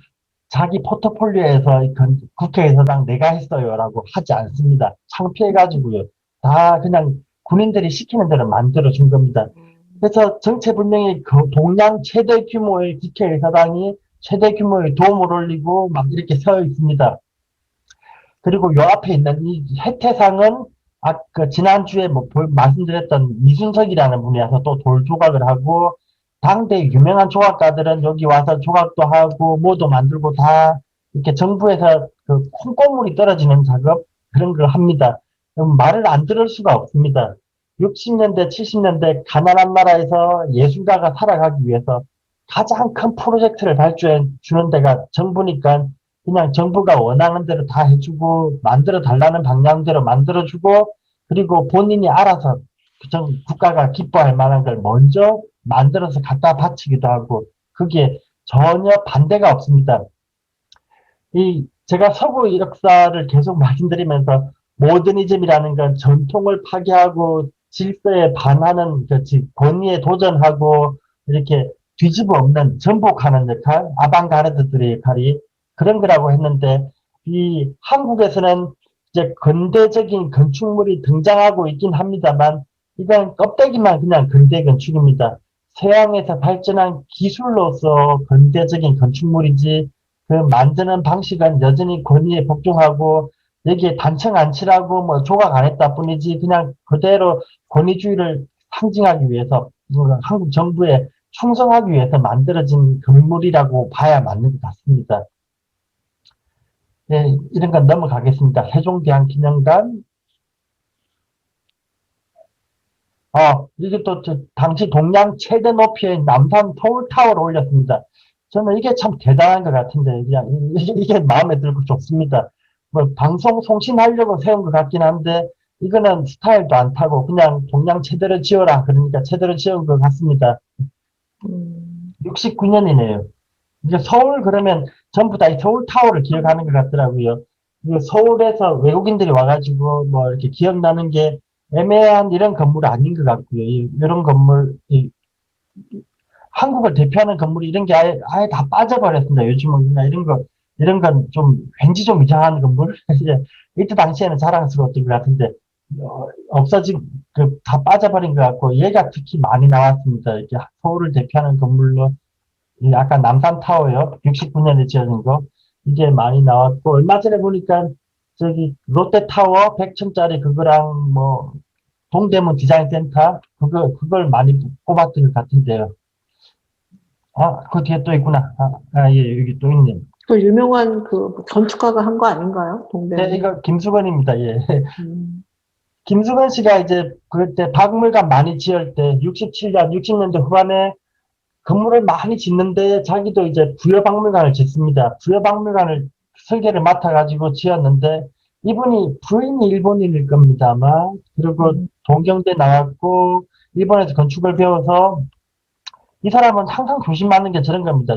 자기 포트폴리오에서 국회의사당 내가 했어요라고 하지 않습니다. 창피해가지고요. 다 그냥 군인들이 시키는 대로 만들어준 겁니다. 그래서 정체불명의 동양 최대 규모의 국회의사당이 최대 규모의 도움을 올리고 막 이렇게 서 있습니다. 그리고 요 앞에 있는 이 해태상은 지난주에 말씀드렸던 이순석이라는 분이 와서 또 돌 조각을 하고, 당대 유명한 조각가들은 여기 와서 조각도 하고, 뭐도 만들고 다 이렇게 정부에서 그 콩고물이 떨어지는 작업, 그런 걸 합니다. 말을 안 들을 수가 없습니다. 60년대, 70년대 가난한 나라에서 예술가가 살아가기 위해서 가장 큰 프로젝트를 발주해 주는 데가 정부니까 그냥 정부가 원하는 대로 다 해주고 만들어 달라는 방향대로 만들어주고 그리고 본인이 알아서 국가가 기뻐할 만한 걸 먼저 만들어서 갖다 바치기도 하고 그게 전혀 반대가 없습니다. 제가 서구 역사를 계속 말씀드리면서 모더니즘이라는 건 전통을 파괴하고 질서에 반하는 권위에 도전하고 이렇게 뒤집어 엎는 전복하는 역할, 아방가르드들의 역할이 그런 거라고 했는데 이 한국에서는 이제 근대적인 건축물이 등장하고 있긴 합니다만 이건 껍데기만 그냥 근대 건축입니다. 서양에서 발전한 기술로서 근대적인 건축물이지 그 만드는 방식은 여전히 권위에 복종하고 여기에 단청 안 칠하고 뭐 조각 안 했다 뿐이지 그냥 그대로 권위주의를 상징하기 위해서 한국 정부에 충성하기 위해서 만들어진 건물이라고 봐야 맞는 것 같습니다. 네, 이런 건 넘어가겠습니다. 세종대왕기념관. 이게 또 당시 동양 최대 높이의 남산 서울타워를 올렸습니다. 저는 이게 참 대단한 것 같은데, 그냥, 이게 마음에 들고 좋습니다. 뭐, 방송 송신하려고 세운 것 같긴 한데, 이거는 스타일도 안 타고, 그냥 동양 최대로 지어라. 그러니까 최대로 지은 것 같습니다. 69년이네요. 이제 서울 그러면 전부 다 이 서울타워를 기억하는 것 같더라고요. 서울에서 외국인들이 와가지고 뭐 이렇게 기억나는 게 애매한 이런 건물 아닌 것 같고요. 이런 건물, 한국을 대표하는 건물이 이런 게 아예 다 빠져버렸습니다. 요즘은 그냥 이런 건 좀, 왠지 좀 이상한 건물? 이제, 이때 당시에는 자랑스러웠던 것 같은데, 없어진, 다 빠져버린 것 같고, 얘가 특히 많이 나왔습니다. 이렇게 서울을 대표하는 건물로, 아까 남산타워요. 69년에 지어진 거. 이게 많이 나왔고, 얼마 전에 보니까, 롯데타워 100층짜리 그거랑 뭐, 동대문 디자인센터, 그걸 많이 뽑았던 것 같은데요. 그 뒤에 또 있구나. 예, 여기 또 있네. 그 유명한 그 건축가가 한 거 아닌가요? 네, 동대문. 이거 김수건입니다. 예. 음, 김수건 씨가 이제 그때 박물관 많이 지을 때 67년, 60년대 후반에 건물을 많이 짓는데 자기도 이제 부여박물관을 짓습니다. 부여박물관을 설계를 맡아가지고 지었는데 이분이 부인이 일본인일 겁니다, 아마. 그리고 동경대 나왔고 일본에서 건축을 배워서 이 사람은 항상 조심하는 게 저런 겁니다.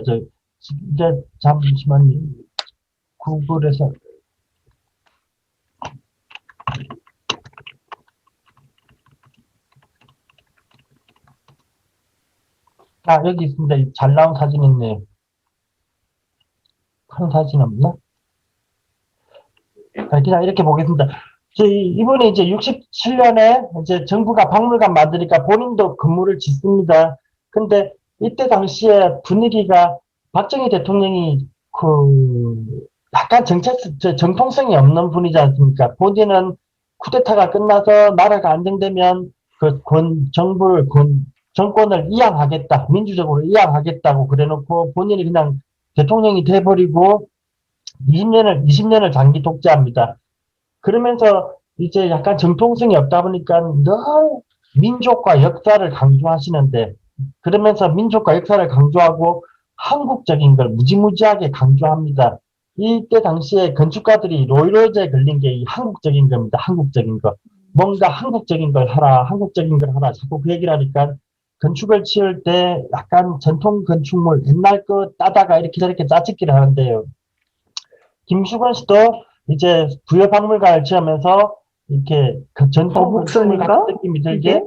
이제 잠시만요. 구글에서 여기 있습니다. 잘 나온 사진 있네요. 큰 사진 없나? 그냥 이렇게 보겠습니다. 이분이 이제 67년에 이제 정부가 박물관 만드니까 본인도 건물을 짓습니다. 근데 이때 당시에 분위기가 박정희 대통령이 약간 정통성이 없는 분이지 않습니까? 본인은 쿠데타가 끝나서 나라가 안정되면 정권을 이양하겠다, 민주적으로 이양하겠다고 그래놓고 본인이 그냥 대통령이 돼버리고 20년을 장기 독재합니다. 그러면서 이제 약간 정통성이 없다 보니까 늘 민족과 역사를 강조하시는데 그러면서 민족과 역사를 강조하고 한국적인 걸 무지무지하게 강조합니다. 이때 당시에 건축가들이 로이로제에 걸린 게 이 한국적인 겁니다. 한국적인 거. 뭔가 한국적인 걸 하라, 한국적인 걸 하라. 자꾸 그 얘기를 하니까 건축을 지을 때 약간 전통 건축물 옛날 거 따다가 이렇게 저렇게 짜집기를 하는데요. 김수건 씨도 이제 부여박물관을 지으면서 이렇게 전통 건축물 같은 거북선인가? 느낌이 들게,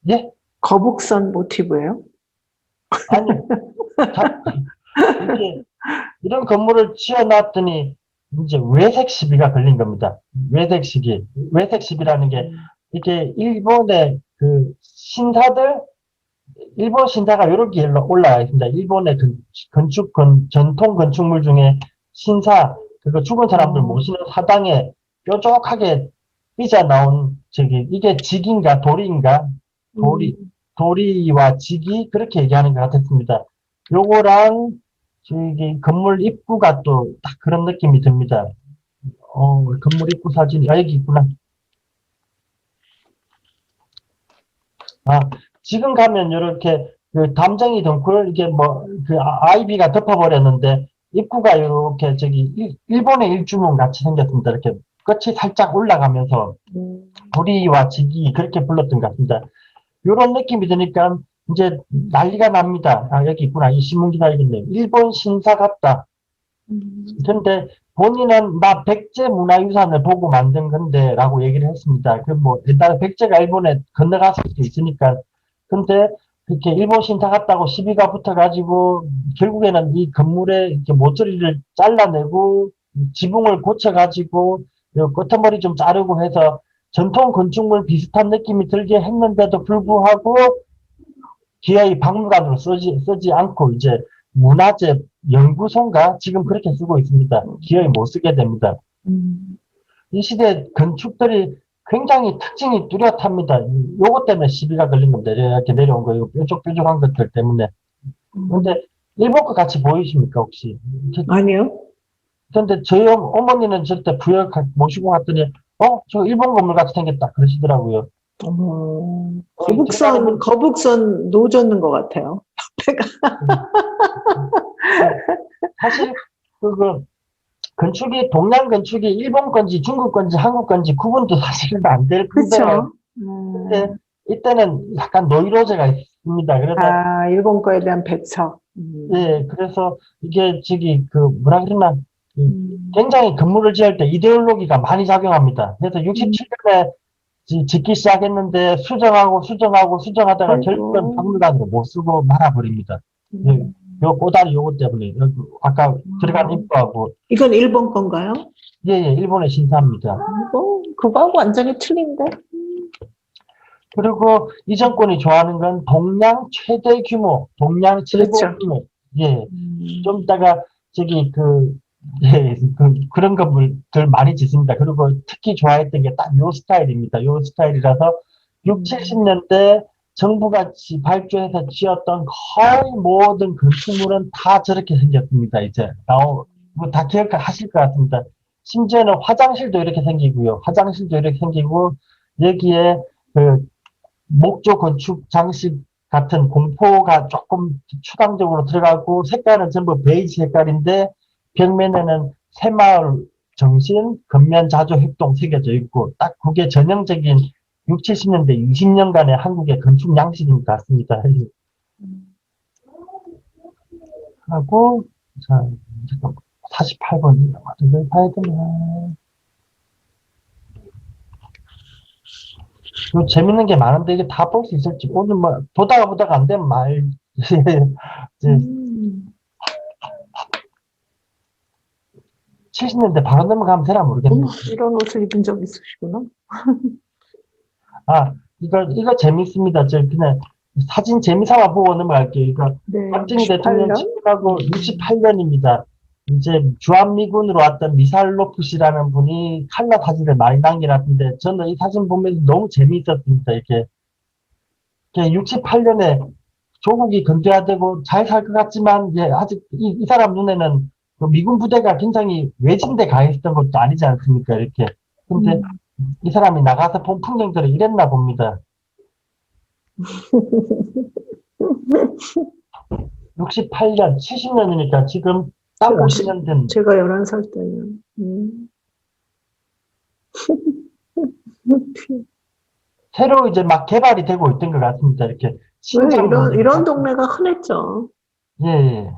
예? 거북선 모티브예요? 아니, 이렇게 이런 건물을 지어놨더니 이제 외색 시비가 걸린 겁니다. 외색 시비. 외색 시비라는 게 이게 일본의 일본 신사가 이렇게 올라와 있습니다. 일본의 전통 건축물 중에 신사, 그거 죽은 사람들 모시는 사당에 뾰족하게 삐져나온, 이게 직인가 돌인가? 도리와 직이 그렇게 얘기하는 것 같았습니다. 요거랑, 건물 입구가 또 딱 그런 느낌이 듭니다. 건물 입구 사진이, 여기 있구나. 지금 가면 이렇게 그 담쟁이 덩굴 이게 그 아이비가 덮어버렸는데 입구가 이렇게 일본의 일주문 같이 생겼습니다. 이렇게 끝이 살짝 올라가면서 도리와 직이 그렇게 불렀던 것 같습니다. 이런 느낌이 드니까 이제 난리가 납니다. 여기 있구나. 이 신문 기다리겠네. 일본 신사 같다. 근데 본인은 나 백제 문화유산을 보고 만든 건데 라고 얘기를 했습니다. 일단 백제가 일본에 건너갔을 수도 있으니까. 근데 이렇게 일본 신사 같다고 시비가 붙어가지고 결국에는 이 건물에 이렇게 모서리를 잘라내고 지붕을 고쳐가지고 끄트머리 좀 자르고 해서 전통 건축물 비슷한 느낌이 들게 했는데도 불구하고 기아의 박물관으로 쓰지 않고 이제 문화재 연구소인가 지금 그렇게 쓰고 있습니다. 기어이 못 쓰게 됩니다. 이 시대 건축들이 굉장히 특징이 뚜렷합니다. 요것 때문에 시비가 걸린 겁니다. 이렇게 내려온 거예요. 뾰족뾰족한 것들 때문에. 근데 일본 거 같이 보이십니까 혹시? 아니요. 근데 저희 어머니는 저때 부여 모시고 갔더니 저 일본 건물 같이 생겼다 그러시더라고요. 거북선 노젓는 것 같아요. 사실 건축이 동양 건축이 일본 건지 중국 건지 한국 건지 구분도 사실은 안 될 뿐더러 근데 이때는 약간 노이로제가 있습니다. 그래서 일본 거에 대한 배척. 네, 그래서 이게 뭐라 그러나 굉장히 건물을 지을 때 이데올로기가 많이 작용합니다. 그래서 67년에 짓기 시작했는데 수정하다가 결국은 박물관으로 못 쓰고 말아버립니다. 요 꼬다리 요것 때문에 아까 들어간 입구하고 이건 일본 건가요? 예, 일본의 신사입니다. 그거하고 완전히 틀린데. 그리고 이 정권이 좋아하는 건 동양 최대 규모, 동양 최고 규모. 예, 좀 이따가 그런 건물들 많이 짓습니다. 그리고 특히 좋아했던 게 딱 요 스타일입니다. 요 스타일이라서 60, 70년대 정부가 발주해서 지었던 거의 모든 건축물은 다 저렇게 생겼습니다. 이제 다 기억하실 것 같습니다. 심지어는 화장실도 이렇게 생기고요. 여기에 목조 건축 장식 같은 공포가 조금 추상적으로 들어가고 색깔은 전부 베이지 색깔인데 벽면에는 새마을 정신, 근면 자조 협동 새겨져 있고 딱 그게 전형적인 60, 70년대 20년간의 한국의 건축 양식인 것 같습니다. 하고 자, 48번 어떻게 봐야 되나. 재밌는 게 많은데 이게 다 볼 수 있을지 오늘 보다가 안 되면 이제 70년대 바로 넘어가면 되나 모르겠네요. 이런 옷을 입은 적 있으시구나. 이거 재밌습니다. 그냥 사진 재미삼아 보고 넘어갈게요. 이거 박정희 대통령 취임하고 68년입니다. 이제 주한미군으로 왔던 미살로프시라는 분이 칼라 사진을 많이 남겨놨는데 저는 이 사진 보면서 너무 재미있었습니다. 이렇게 68년에 조국이 건재화되고 잘 살 것 같지만 아직 이 사람 눈에는 미군 부대가 굉장히 외진데 가 있었던 것도 아니지 않습니까? 이렇게. 근데 이 사람이 나가서 본 풍경들을 이랬나 봅니다. 68년, 70년이니까 지금 딱 50년 된. 제가 11살 때는. 새로 이제 막 개발이 되고 있던 것 같습니다. 이렇게. 이런 동네가 흔했죠. 예.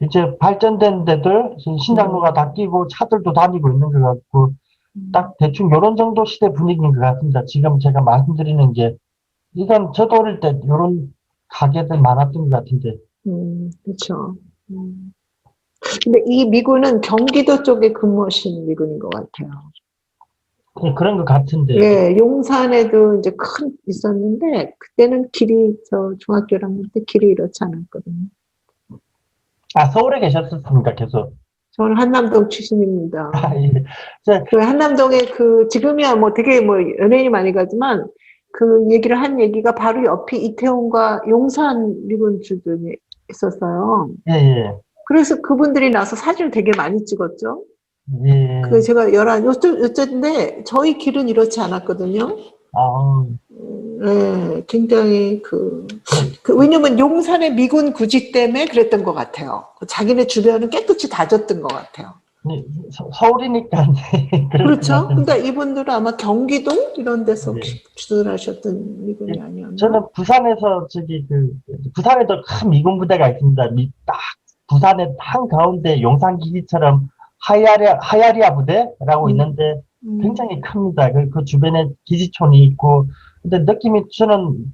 이제 발전된 데들, 신장로가 다 끼고 차들도 다니고 있는 것 같고, 딱 대충 요런 정도 시대 분위기인 것 같습니다. 지금 제가 말씀드리는 게, 이건 저도 어릴 때 요런 가게들 많았던 것 같은데. 그렇죠. 근데 이 미군은 경기도 쪽에 근무하신 미군인 것 같아요. 네, 그런 것 같은데. 예, 용산에도 이제 있었는데, 그때는 중학교 1학년 때 길이 이렇지 않았거든요. 서울에 계셨었습니까, 계속? 저는 한남동 출신입니다. 예. 그 한남동에 지금이야 뭐 되게 뭐 연예인이 많이 가지만 그 얘기를 한 얘기가 바로 옆이 이태원과 용산 미군 주둔이 있었어요. 예, 예. 그래서 그분들이 나서 사진을 되게 많이 찍었죠. 예. 그 제가 요쪽인데 저희 길은 이렇지 않았거든요. 아, 네, 굉장히 왜냐면 용산의 미군 구지 때문에 그랬던 것 같아요. 자기네 주변은 깨끗이 다졌던 것 같아요. 서울이니까. 그렇죠. 근데 이분들은 아마 경기도 이런 데서 네. 주둔하셨던 미군이 아니었나? 저는 부산에서 부산에도 큰 미군 부대가 있습니다. 딱 부산의 한가운데 용산기지처럼 하야리아 부대라고 있는데 굉장히 큽니다. 그 주변에 기지촌이 있고, 근데 느낌이 저는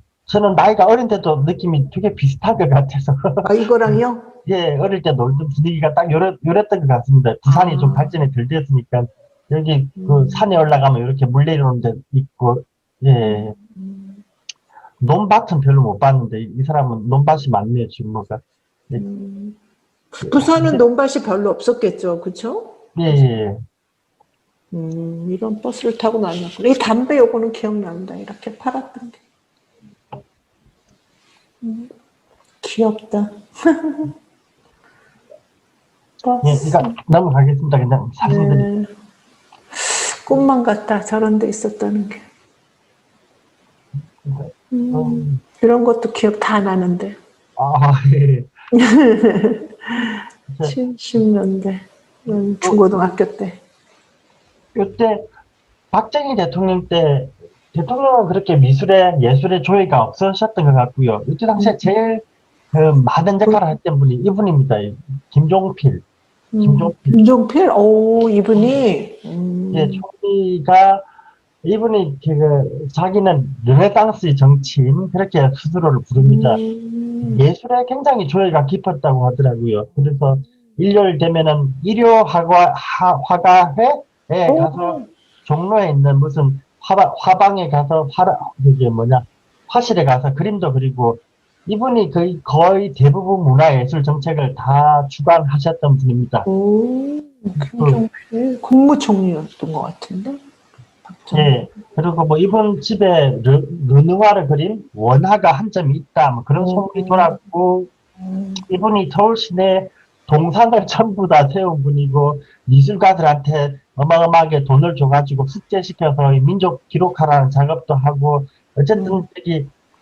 나이가 어린데도 느낌이 되게 비슷한 것 같아서. 아, 이거랑요? 예, 어릴 때 놀던 분위기가 딱 요랬던 것 같습니다. 부산이 좀 발전이 덜 됐으니까, 여기 그 산에 올라가면 이렇게 물 내리는 데 있고, 예. 논밭은 별로 못 봤는데, 이 사람은 논밭이 많네요, 지금 뭐가. 예, 부산은 논밭이 별로 없었겠죠, 그렇죠? 예, 예. 이런 버스를 타고 다녔구나. 이 담배 요거는 기억난다. 이렇게 팔았던 게. 귀엽다. 예, 버스. 이거 넘어가겠습니다. 그냥 사진들이. 네. 꿈만 같다. 저런 데 있었다는 게. 이런 것도 기억 다 나는데. 아, 예. 70년대. 중고등학교 때. 이때 박정희 대통령 때 대통령은 그렇게 예술에 조예가 없으셨던 것 같고요. 이때 당시에 제일 많은 역할을 했던 분이 이분입니다. 김종필. 김종필? 오, 이분이. 예, 총리가 이분이 자기는 르네상스 정치인 그렇게 스스로를 부릅니다. 예술에 굉장히 조예가 깊었다고 하더라고요. 그래서 일요일 되면은 화가회에 가서 종로에 있는 무슨 화방에 가서 화실에 가서 그림도 그리고 이분이 거의 대부분 문화예술 정책을 다 주관하셨던 분입니다. 김종필 국무총리였던 것 같은데. 예. 그리고 뭐 이분 집에 르누아르 그림 원화가 한 점이 있다. 뭐 그런 소문이 돌았고 이분이 서울 시내 동상을 전부 다 세운 분이고 미술가들한테 어마어마하게 돈을 줘가지고 숙제시켜서 민족 기록하라는 작업도 하고 어쨌든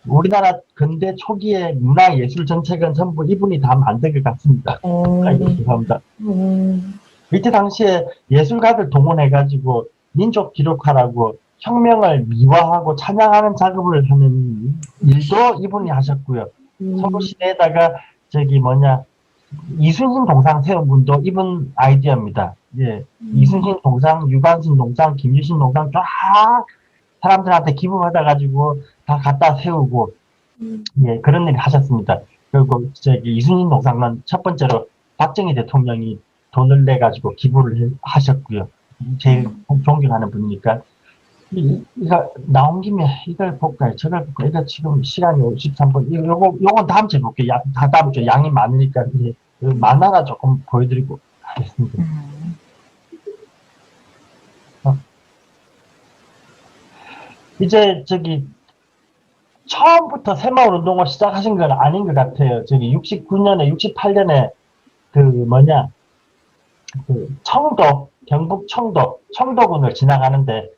우리나라 근대 초기의 문화예술 정책은 전부 이분이 다 만든 것 같습니다. 죄송합니다. 이때 당시에 예술가들 동원해가지고 민족 기록하라고 혁명을 미화하고 찬양하는 작업을 하는 일도 이분이 하셨고요. 서울 시내에다가 이순신 동상 세운 분도 이분 아이디어입니다. 예. 이순신 동상, 유관순 동상, 김유신 동상 쫙 사람들한테 기부받아가지고 다 갖다 세우고, 예, 그런 일을 하셨습니다. 그리고 이순신 동상은 첫 번째로 박정희 대통령이 돈을 내가지고 기부를 하셨고요. 제일 존경하는 분이니까. 이거 나온 김에 이걸 볼까요? 저걸 볼까요? 이거 지금 시간이 53분. 요건 다음 주에 볼게요. 다음 주에 양이 많으니까. 만화나 조금 보여드리고 하겠습니다. 이제 처음부터 새마을 운동을 시작하신 건 아닌 것 같아요. 69년에, 68년에 경북 청도군을 지나가는데,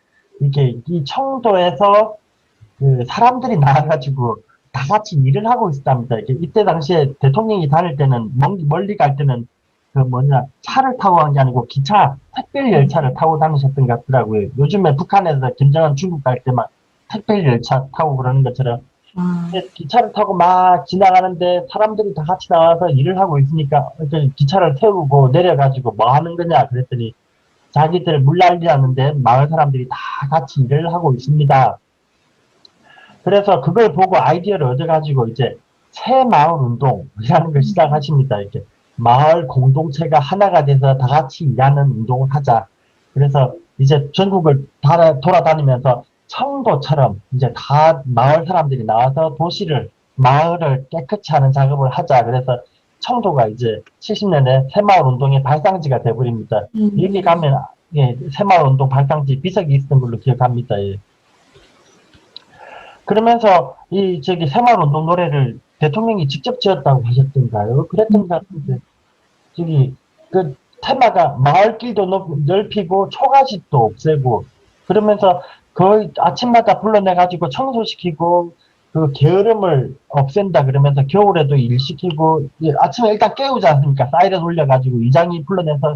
이 청도에서 사람들이 나와가지고 다 같이 일을 하고 있었답니다. 이때 당시에 대통령이 다닐 때는, 멀리 갈 때는 차를 타고 간 게 아니고 택배 열차를 타고 다니셨던 것 같더라고요. 요즘에 북한에서 김정은 중국 갈 때 막 택배 열차 타고 그러는 것처럼 기차를 타고 막 지나가는데 사람들이 다 같이 나와서 일을 하고 있으니까 기차를 태우고 내려가지고 뭐 하는 거냐 그랬더니 자기들 물 날리라는데 마을 사람들이 다 같이 일을 하고 있습니다. 그래서 그걸 보고 아이디어를 얻어가지고 이제 새마을 운동이라는 걸 시작하십니다. 이렇게 마을 공동체가 하나가 돼서 다 같이 일하는 운동을 하자. 그래서 이제 전국을 돌아다니면서 청도처럼 이제 다 마을 사람들이 나와서 마을을 깨끗이 하는 작업을 하자. 그래서 청도가 이제 70년에 새마을 운동의 발상지가 돼버립니다. 여기 가면 예, 새마을 운동 발상지 비석이 있었던 걸로 기억합니다. 예. 그러면서 이 저기 새마을 운동 노래를 대통령이 직접 지었다고 하셨던가요? 그랬던 것 같은데 저기 그 테마가 마을길도 넓히고 초가집도 없애고 그러면서 거의 아침마다 불러내 가지고 청소시키고 그 게으름을 없앤다 그러면서 겨울에도 일시키고 예, 아침에 일단 깨우지 않습니까? 사이렌 울려가지고 이장이 불러내서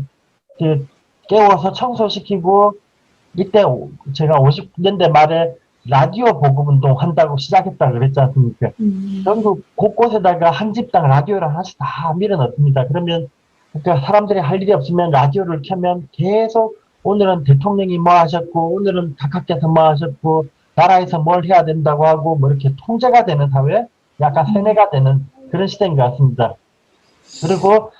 그 깨워서 청소시키고 이때 제가 50년대 말에 라디오 보급 운동 한다고 시작했다 그랬지 않습니까? 전국 곳곳에다가 한 집당 라디오를 하나씩 다 밀어넣습니다. 그러면 그러니까 사람들이 할 일이 없으면 라디오를 켜면 계속 오늘은 대통령이 뭐 하셨고 오늘은 각하께서 뭐 하셨고 나라에서 뭘 해야 된다고 하고 뭐 이렇게 통제가 되는 사회, 약간 세뇌가 되는 그런 시대인 것 같습니다. 그리고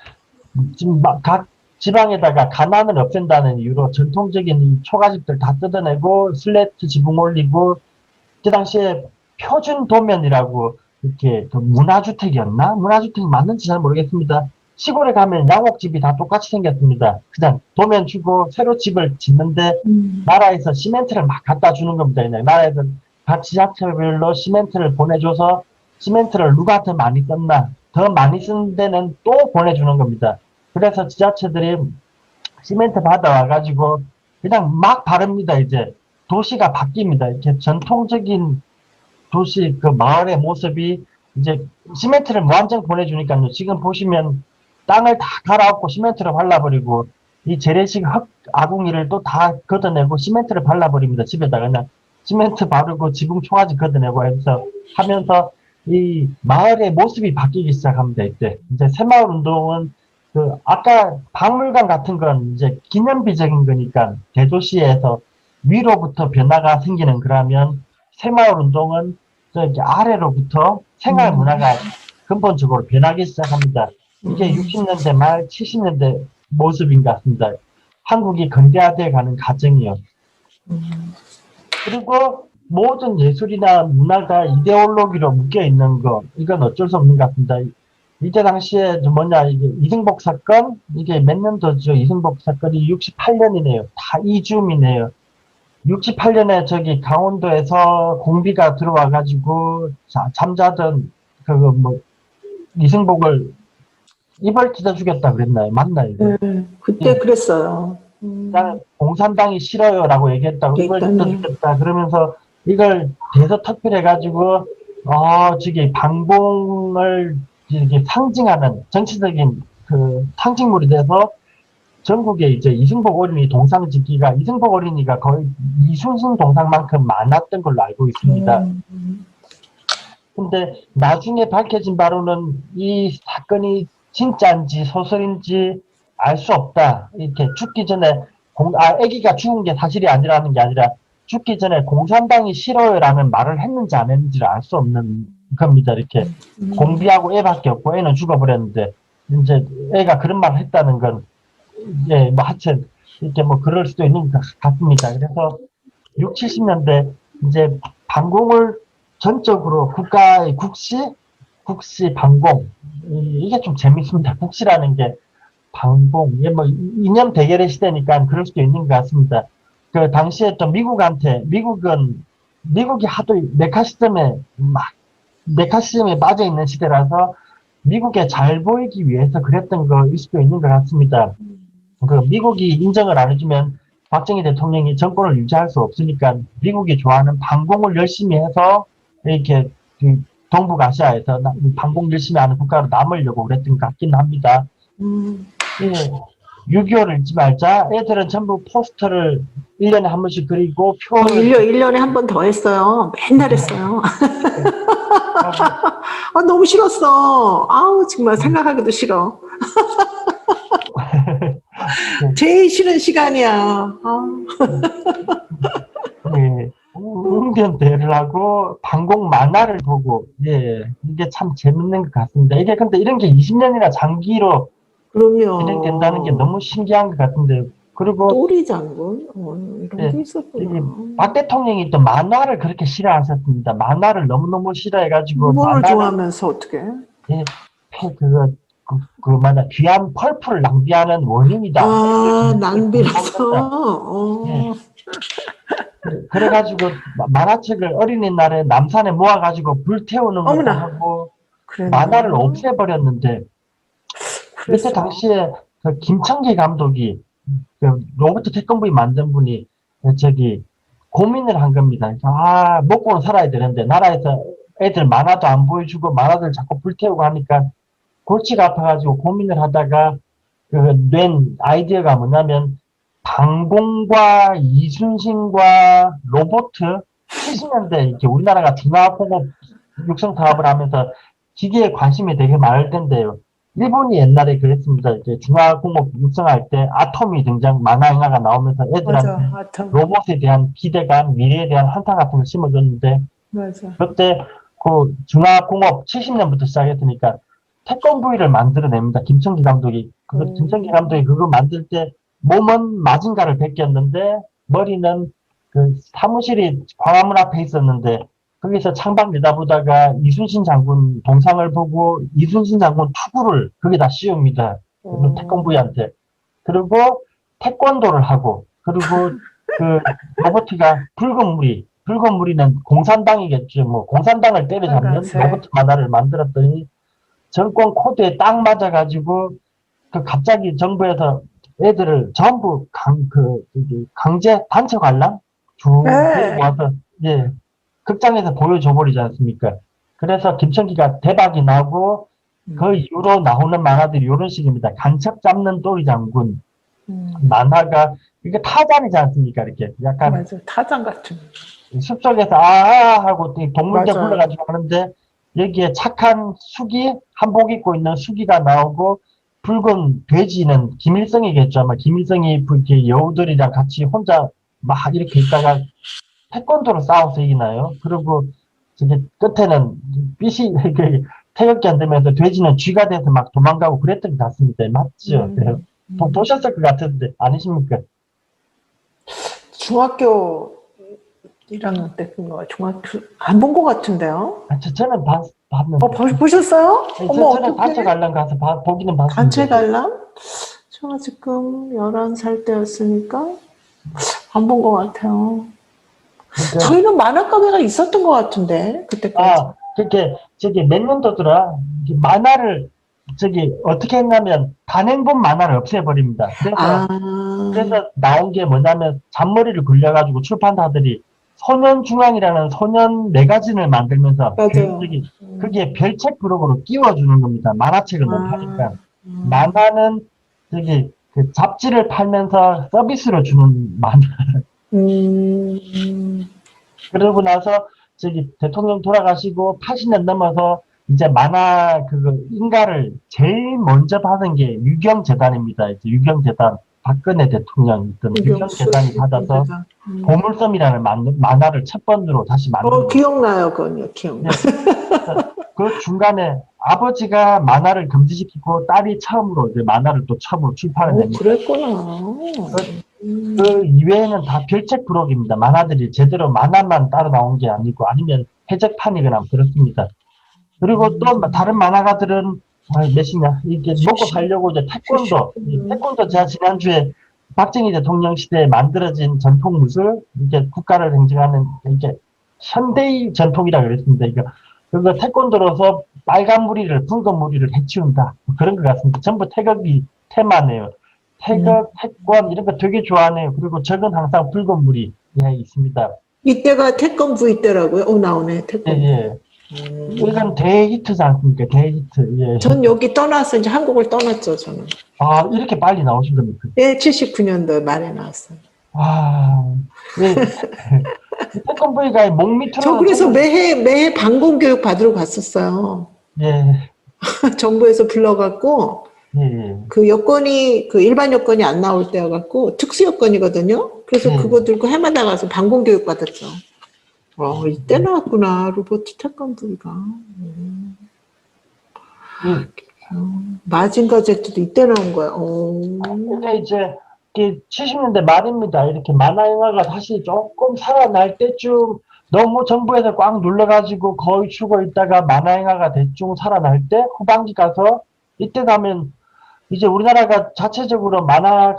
지금 각 지방에다가 가난을 없앤다는 이유로 전통적인 초가집들 다 뜯어내고 슬래트 지붕 올리고 그 당시에 표준 도면이라고 이렇게 그 문화주택이었나? 문화주택이 맞는지 잘 모르겠습니다. 시골에 가면 양옥집이 다 똑같이 생겼습니다. 그냥 도면 주고 새로 집을 짓는데 나라에서 시멘트를 막 갖다 주는 겁니다. 그냥 나라에서 각 지자체별로 시멘트를 보내줘서 시멘트를 누가 더 많이 썼나? 더 많이 쓴 데는 또 보내주는 겁니다. 그래서 지자체들이 시멘트 받아와가지고 그냥 막 바릅니다. 이제 도시가 바뀝니다. 이렇게 전통적인 도시 그 마을의 모습이 이제 시멘트를 무한정 보내주니까요. 지금 보시면 땅을 다 갈아엎고 시멘트를 발라버리고 이 재래식 흙 아궁이를 또 다 걷어내고 시멘트를 발라버립니다. 집에다가 그냥 시멘트 바르고 지붕 초가지 걷어내고 해서 하면서 이 마을의 모습이 바뀌기 시작합니다. 이때 이제 새마을 운동은 그 아까 박물관 같은 건 이제 기념비적인 거니까 대도시에서 위로부터 변화가 생기는 그러면 새마을 운동은 이제 아래로부터 생활 문화가 근본적으로 변하기 시작합니다. 이게 60년대 말 70년대 모습인 것 같습니다. 한국이 근대화되어 가는 과정이요. 그리고 모든 예술이나 문화가 이데올로기로 묶여 있는 거 이건 어쩔 수 없는 것 같습니다. 이때 당시에 뭐냐 이게 이승복 사건 이게 몇 년도죠? 이승복 사건이 68년이네요. 다 이즈음이네요. 68년에 저기 강원도에서 공비가 들어와 가지고 잠자던 그거 뭐 이승복을 이벌 찢어 죽였다 그랬나요? 맞나요? 그때 예. 그랬어요. 나는 공산당이 싫어요라고 얘기했다고 이걸 찢어 죽였다 그러면서 이걸 대서특필해가지고 저기 반공을 이렇게 상징하는 정치적인 그 상징물이 돼서 전국에 이제 이승복 어린이 동상 짓기가 이승복 어린이가 거의 이순신 동상만큼 많았던 걸로 알고 있습니다. 근데 나중에 밝혀진 바로는 이 사건이 진짜인지 소설인지 알 수 없다. 이렇게 죽기 전에 아기가 죽은 게 사실이 아니라는 게 아니라 죽기 전에 공산당이 싫어요라는 말을 했는지 안 했는지를 알 수 없는 겁니다. 이렇게 공비하고 애밖에 없고 애는 죽어버렸는데 이제 애가 그런 말을 했다는 건 예, 뭐 하여튼 이렇게 뭐 그럴 수도 있는 것 같습니다. 그래서 6, 70년대 이제 반공을 전적으로 국가의 국시 반공 이게 좀 재밌습니다. 국시라는 게 반공 이게 뭐 이념 대결의 시대니까 그럴 수도 있는 것 같습니다. 그 당시에 또 미국이 하도 메카시즘에 빠져 있는 시대라서 미국에 잘 보이기 위해서 그랬던 거일 수도 있는 것 같습니다. 그 미국이 인정을 안 해주면 박정희 대통령이 정권을 유지할 수 없으니까 미국이 좋아하는 반공을 열심히 해서 이렇게 그 동북아시아에서 반공 열심히 하는 국가로 남으려고 그랬던 것 같긴 합니다. 예, 6.25를 잊지 말자. 애들은 전부 포스터를 1년에 한 번씩 그리고 표를 1년에 한 번 더 했어요. 맨날 했어요. 너무 싫었어. 아우 정말 생각하기도 싫어. 제일 싫은 시간이야. 예, 웅변대회를 하고 반공 만화를 보고 예, 이게 참 재밌는 것 같습니다. 이게 근데 이런 게 20년이나 장기로 그럼요. 진행된다는 게 너무 신기한 것 같은데 그리고 또리 장군 이런 예, 게 있었구나. 박 대통령이 또 만화를 그렇게 싫어하셨습니다. 만화를 너무너무 싫어해가지고 뭐를 만화를 좋아하면서 어떻게? 예, 그거 뭐냐, 귀한 펄프를 낭비하는 원인이다. 아, 낭비라서. 예. 그래가지고 만화책을 어린이날에 남산에 모아가지고 불태우는 것도 어머나. 하고 그랬나? 만화를 없애버렸는데 그랬어. 그때 당시에 그 김창기 감독이 그 로버트 태권브이 만든 분이 저기 고민을 한 겁니다. 먹고는 살아야 되는데 나라에서 애들 만화도 안 보여주고 만화들 자꾸 불태우고 하니까 골치가 아파가지고 고민을 하다가 그 낸 아이디어가 뭐냐면 방공과 이순신과 로봇 70년대 이렇게 우리나라가 중화공업 육성 사업을 하면서 기계에 관심이 되게 많을 텐데요. 일본이 옛날에 그랬습니다. 이제 중화공업 육성할 때 아톰이 등장 만화영화가 나오면서 애들한테 맞아. 아톰. 로봇에 대한 기대감, 미래에 대한 환상 같은 걸 심어줬는데 맞아. 그때 그 중화공업 70년부터 시작했으니까 태권브이를 만들어냅니다. 김청기 감독이. 김청기 감독이 그거 만들 때 몸은 마징가를 베꼈는데 머리는 그 사무실이 광화문 앞에 있었는데 거기서 창밖 내다보다가 이순신 장군 동상을 보고 이순신 장군 투구를 거기다 씌웁니다. 태권브이한테. 그리고 태권도를 하고 그리고 그 로버트가 붉은 무리는 공산당이겠죠. 뭐 공산당을 때려잡는 빨간색. 로버트 만화를 만들었더니 정권 코드에 딱 맞아가지고 그 갑자기 정부에서 애들을 전부 강제 단체 관람 쭉 네. 데리고 와서 예 극장에서 보여줘 버리지 않습니까? 그래서 김천기가 대박이 나고 그 이후로 나오는 만화들이 이런 식입니다. 간첩 잡는 또리 장군 만화가 이게 타잔이지 않습니까? 이렇게 약간 맞아. 타잔 같은. 숲속에서 아아 하고 동물들 맞아요. 불러가지고 하는데 여기에 착한 수기 한복 입고 있는 수기가 나오고 붉은 돼지는 김일성이겠죠. 아마 김일성이 이렇게 여우들이랑 같이 혼자 막 이렇게 있다가 태권도로 싸워서 이기나요? 그리고 저기 끝에는 빛이 이렇게 태극기 안 되면서 돼지는 쥐가 돼서 막 도망가고 그랬던 것 같습니다. 맞죠? 그래요. 보셨을 것 같은데 아니십니까? 중학교 1학년 때 본 거, 중학교, 안 본 거 같은데요? 저는 봤는데. 보셨어요? 네, 어머, 저는 단체 어떡해? 관람 가서 보기는 봤습니다. 단체 관람? 제가 지금 11살 때였으니까 안 본 거 같아요. 그러니까, 저희는 만화 가게가 있었던 것 같은데, 그때까지. 저기 몇 년도더라. 만화를, 어떻게 했냐면, 단행본 만화를 없애버립니다. 그래서 나온 게 뭐냐면, 잔머리를 굴려가지고 출판사들이 소년중앙이라는 소년 매거진을 만들면서, 맞아요. 거기에 별책 부록으로 끼워주는 겁니다. 만화책을 못 파니까. 만화는, 그 잡지를 팔면서 서비스로 주는 만화. 그러고 나서 대통령 돌아가시고 80년 넘어서 이제 만화 인가를 제일 먼저 받은 게 유경재단입니다. 이제 유경재단 박근혜 대통령 있던 유경재단이 받아서 보물섬이라는 만화를 첫 번으로 다시 만든 기억나요, 그건요, 기억나요. 그 중간에 아버지가 만화를 금지시키고 딸이 처음으로 이제 만화를 또 처음으로 출판을 냅니다. 그랬구나. 그 이외에는 다 별책 부록입니다. 만화들이 제대로 만화만 따로 나온 게 아니고 아니면 해적판이거나 그렇습니다. 그리고 또 다른 만화가들은 몇이냐 이게 먹고 살려고 이제 태권도 제가 지난주에 박정희 대통령 시대에 만들어진 전통 무술 이게 국가를 행정하는 이게 현대의 전통이라 그랬습니다. 그거 태권도로서 빨간 무리를 붉은 무리를 해치운다 그런 것 같습니다. 전부 태극이 테마네요. 태극, 태권 이런 거 되게 좋아하네요. 그리고 적은 항상 붉은 물이 있습니다. 이때가 태권브이 때라고요? 나오네, 태권. 예. 이건 대히트지 않습니까? 대히트. 예. 전 여기 떠나서 이제 한국을 떠났죠, 저는. 이렇게 빨리 나오신 겁니까? 네, 79년도 말에 나왔어요. 예. 태권브이가 목 밑으로. 저 그래서 매해 방공교육 받으러 갔었어요. 예. 정부에서 불러갖고, 그 여건이, 그 일반 여건이 안 나올 때여갖고, 특수 여건이거든요. 그래서 그거 들고 해마다 가서 방공교육 받았죠. 이때 나왔구나, 로버트 태권브이가. 마징가 제트도 이때 나온 거야. 근데 이제 70년대 말입니다. 이렇게 만화 영화가 다시 조금 살아날 때쯤 너무 정부에서 꽉 눌러가지고 거의 죽어 있다가 만화 영화가 대충 살아날 때 후반기 가서 이때 가면 이제 우리나라가 자체적으로 만화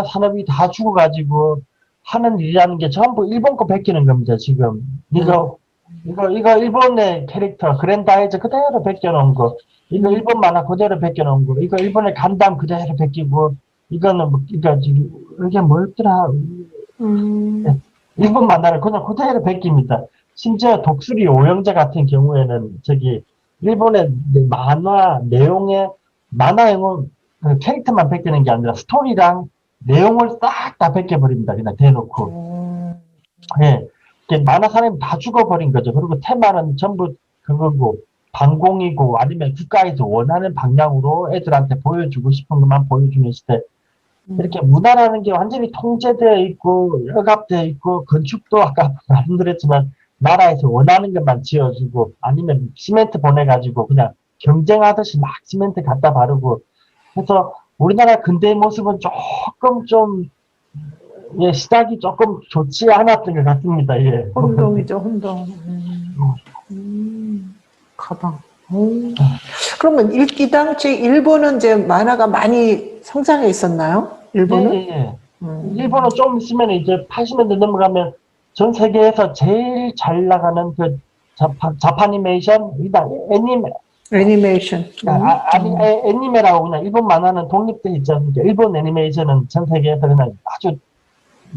산업이 다 죽어가지고 하는 일이라는 게 전부 일본 거 베끼는 겁니다, 지금. 이거 일본의 캐릭터, 그랜다이즈 그대로 베껴놓은 거. 이거 일본 만화 그대로 베껴놓은 거. 이거 일본의 간담 그대로 베끼고, 이거는, 지금, 이게 뭐였더라. 일본 만화를 그냥 그대로 베낍니다. 심지어 독수리 오영재 같은 경우에는 일본의 만화 내용에 만화용은 그 캐릭터만 베끼는 게 아니라 스토리랑 내용을 싹 다 베껴버립니다. 그냥 대놓고. 예. 만화 사람이 다 죽어버린 거죠. 그리고 테마는 전부 그거고, 방공이고, 아니면 국가에서 원하는 방향으로 애들한테 보여주고 싶은 것만 보여주는 시대. 이렇게 문화라는 게 완전히 통제되어 있고, 억압되어 있고, 건축도 아까 말씀드렸지만, 나라에서 원하는 것만 지어주고, 아니면 시멘트 보내가지고, 그냥 경쟁하듯이 막 시멘트 갖다 바르고, 그래서 우리나라 근대의 모습은 조금 좀, 예, 시작이 조금 좋지 않았던 것 같습니다, 예. 혼동이죠, 혼동. 가방. 그러면 이 당시 일본은 이제 만화가 많이 성장해 있었나요? 일본은? 예, 예. 일본은 좀 있으면 이제 80년대 넘어가면 전 세계에서 제일 잘 나가는 그 자파니메이션, 애니메이션. 애니메라고 그냥 일본 만화는 독립돼 있지 않습니까? 일본 애니메이션은 전 세계에서 그냥 아주,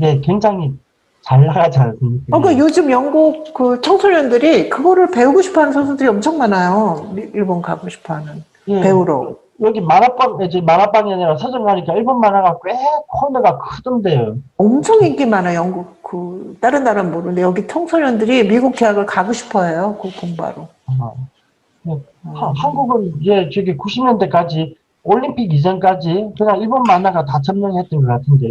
예, 굉장히 잘 나가지 않습니까? 그러니까 요즘 영국 그 청소년들이 그거를 배우고 싶어 하는 선수들이 엄청 많아요. 일본 가고 싶어 하는. 예. 배우러. 여기 만화방이 아니라 서점 가니까 일본 만화가 꽤 코너가 크던데요. 엄청 인기 많아요. 영국 다른 나라는 모르는데 여기 청소년들이 미국 대학을 가고 싶어 해요. 그 공부하러. 한국은 90년대까지 올림픽 이전까지 그냥 일본 만화가 다 점령했던 것 같은데,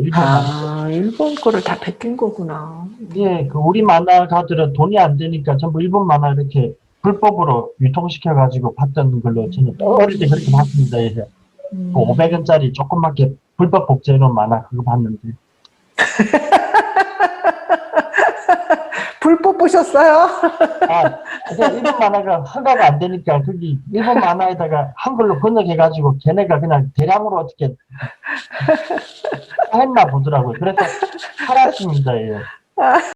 일본 거를 다 베낀 거구나. 예, 우리 만화가들은 돈이 안 되니까 전부 일본 만화 이렇게 불법으로 유통시켜가지고 봤던 걸로 저는 어릴 때 그렇게 봤습니다. 예. 그 500원짜리 조그맣게 불법 복제해놓은 만화 그거 봤는데. 불법 보셨어요? 일본 만화가 허가가 안 되니까 거기 일본 만화에다가 한글로 번역해가지고 걔네가 그냥 대량으로 어떻게 했나 보더라고요. 그래서 팔았습니다. 예.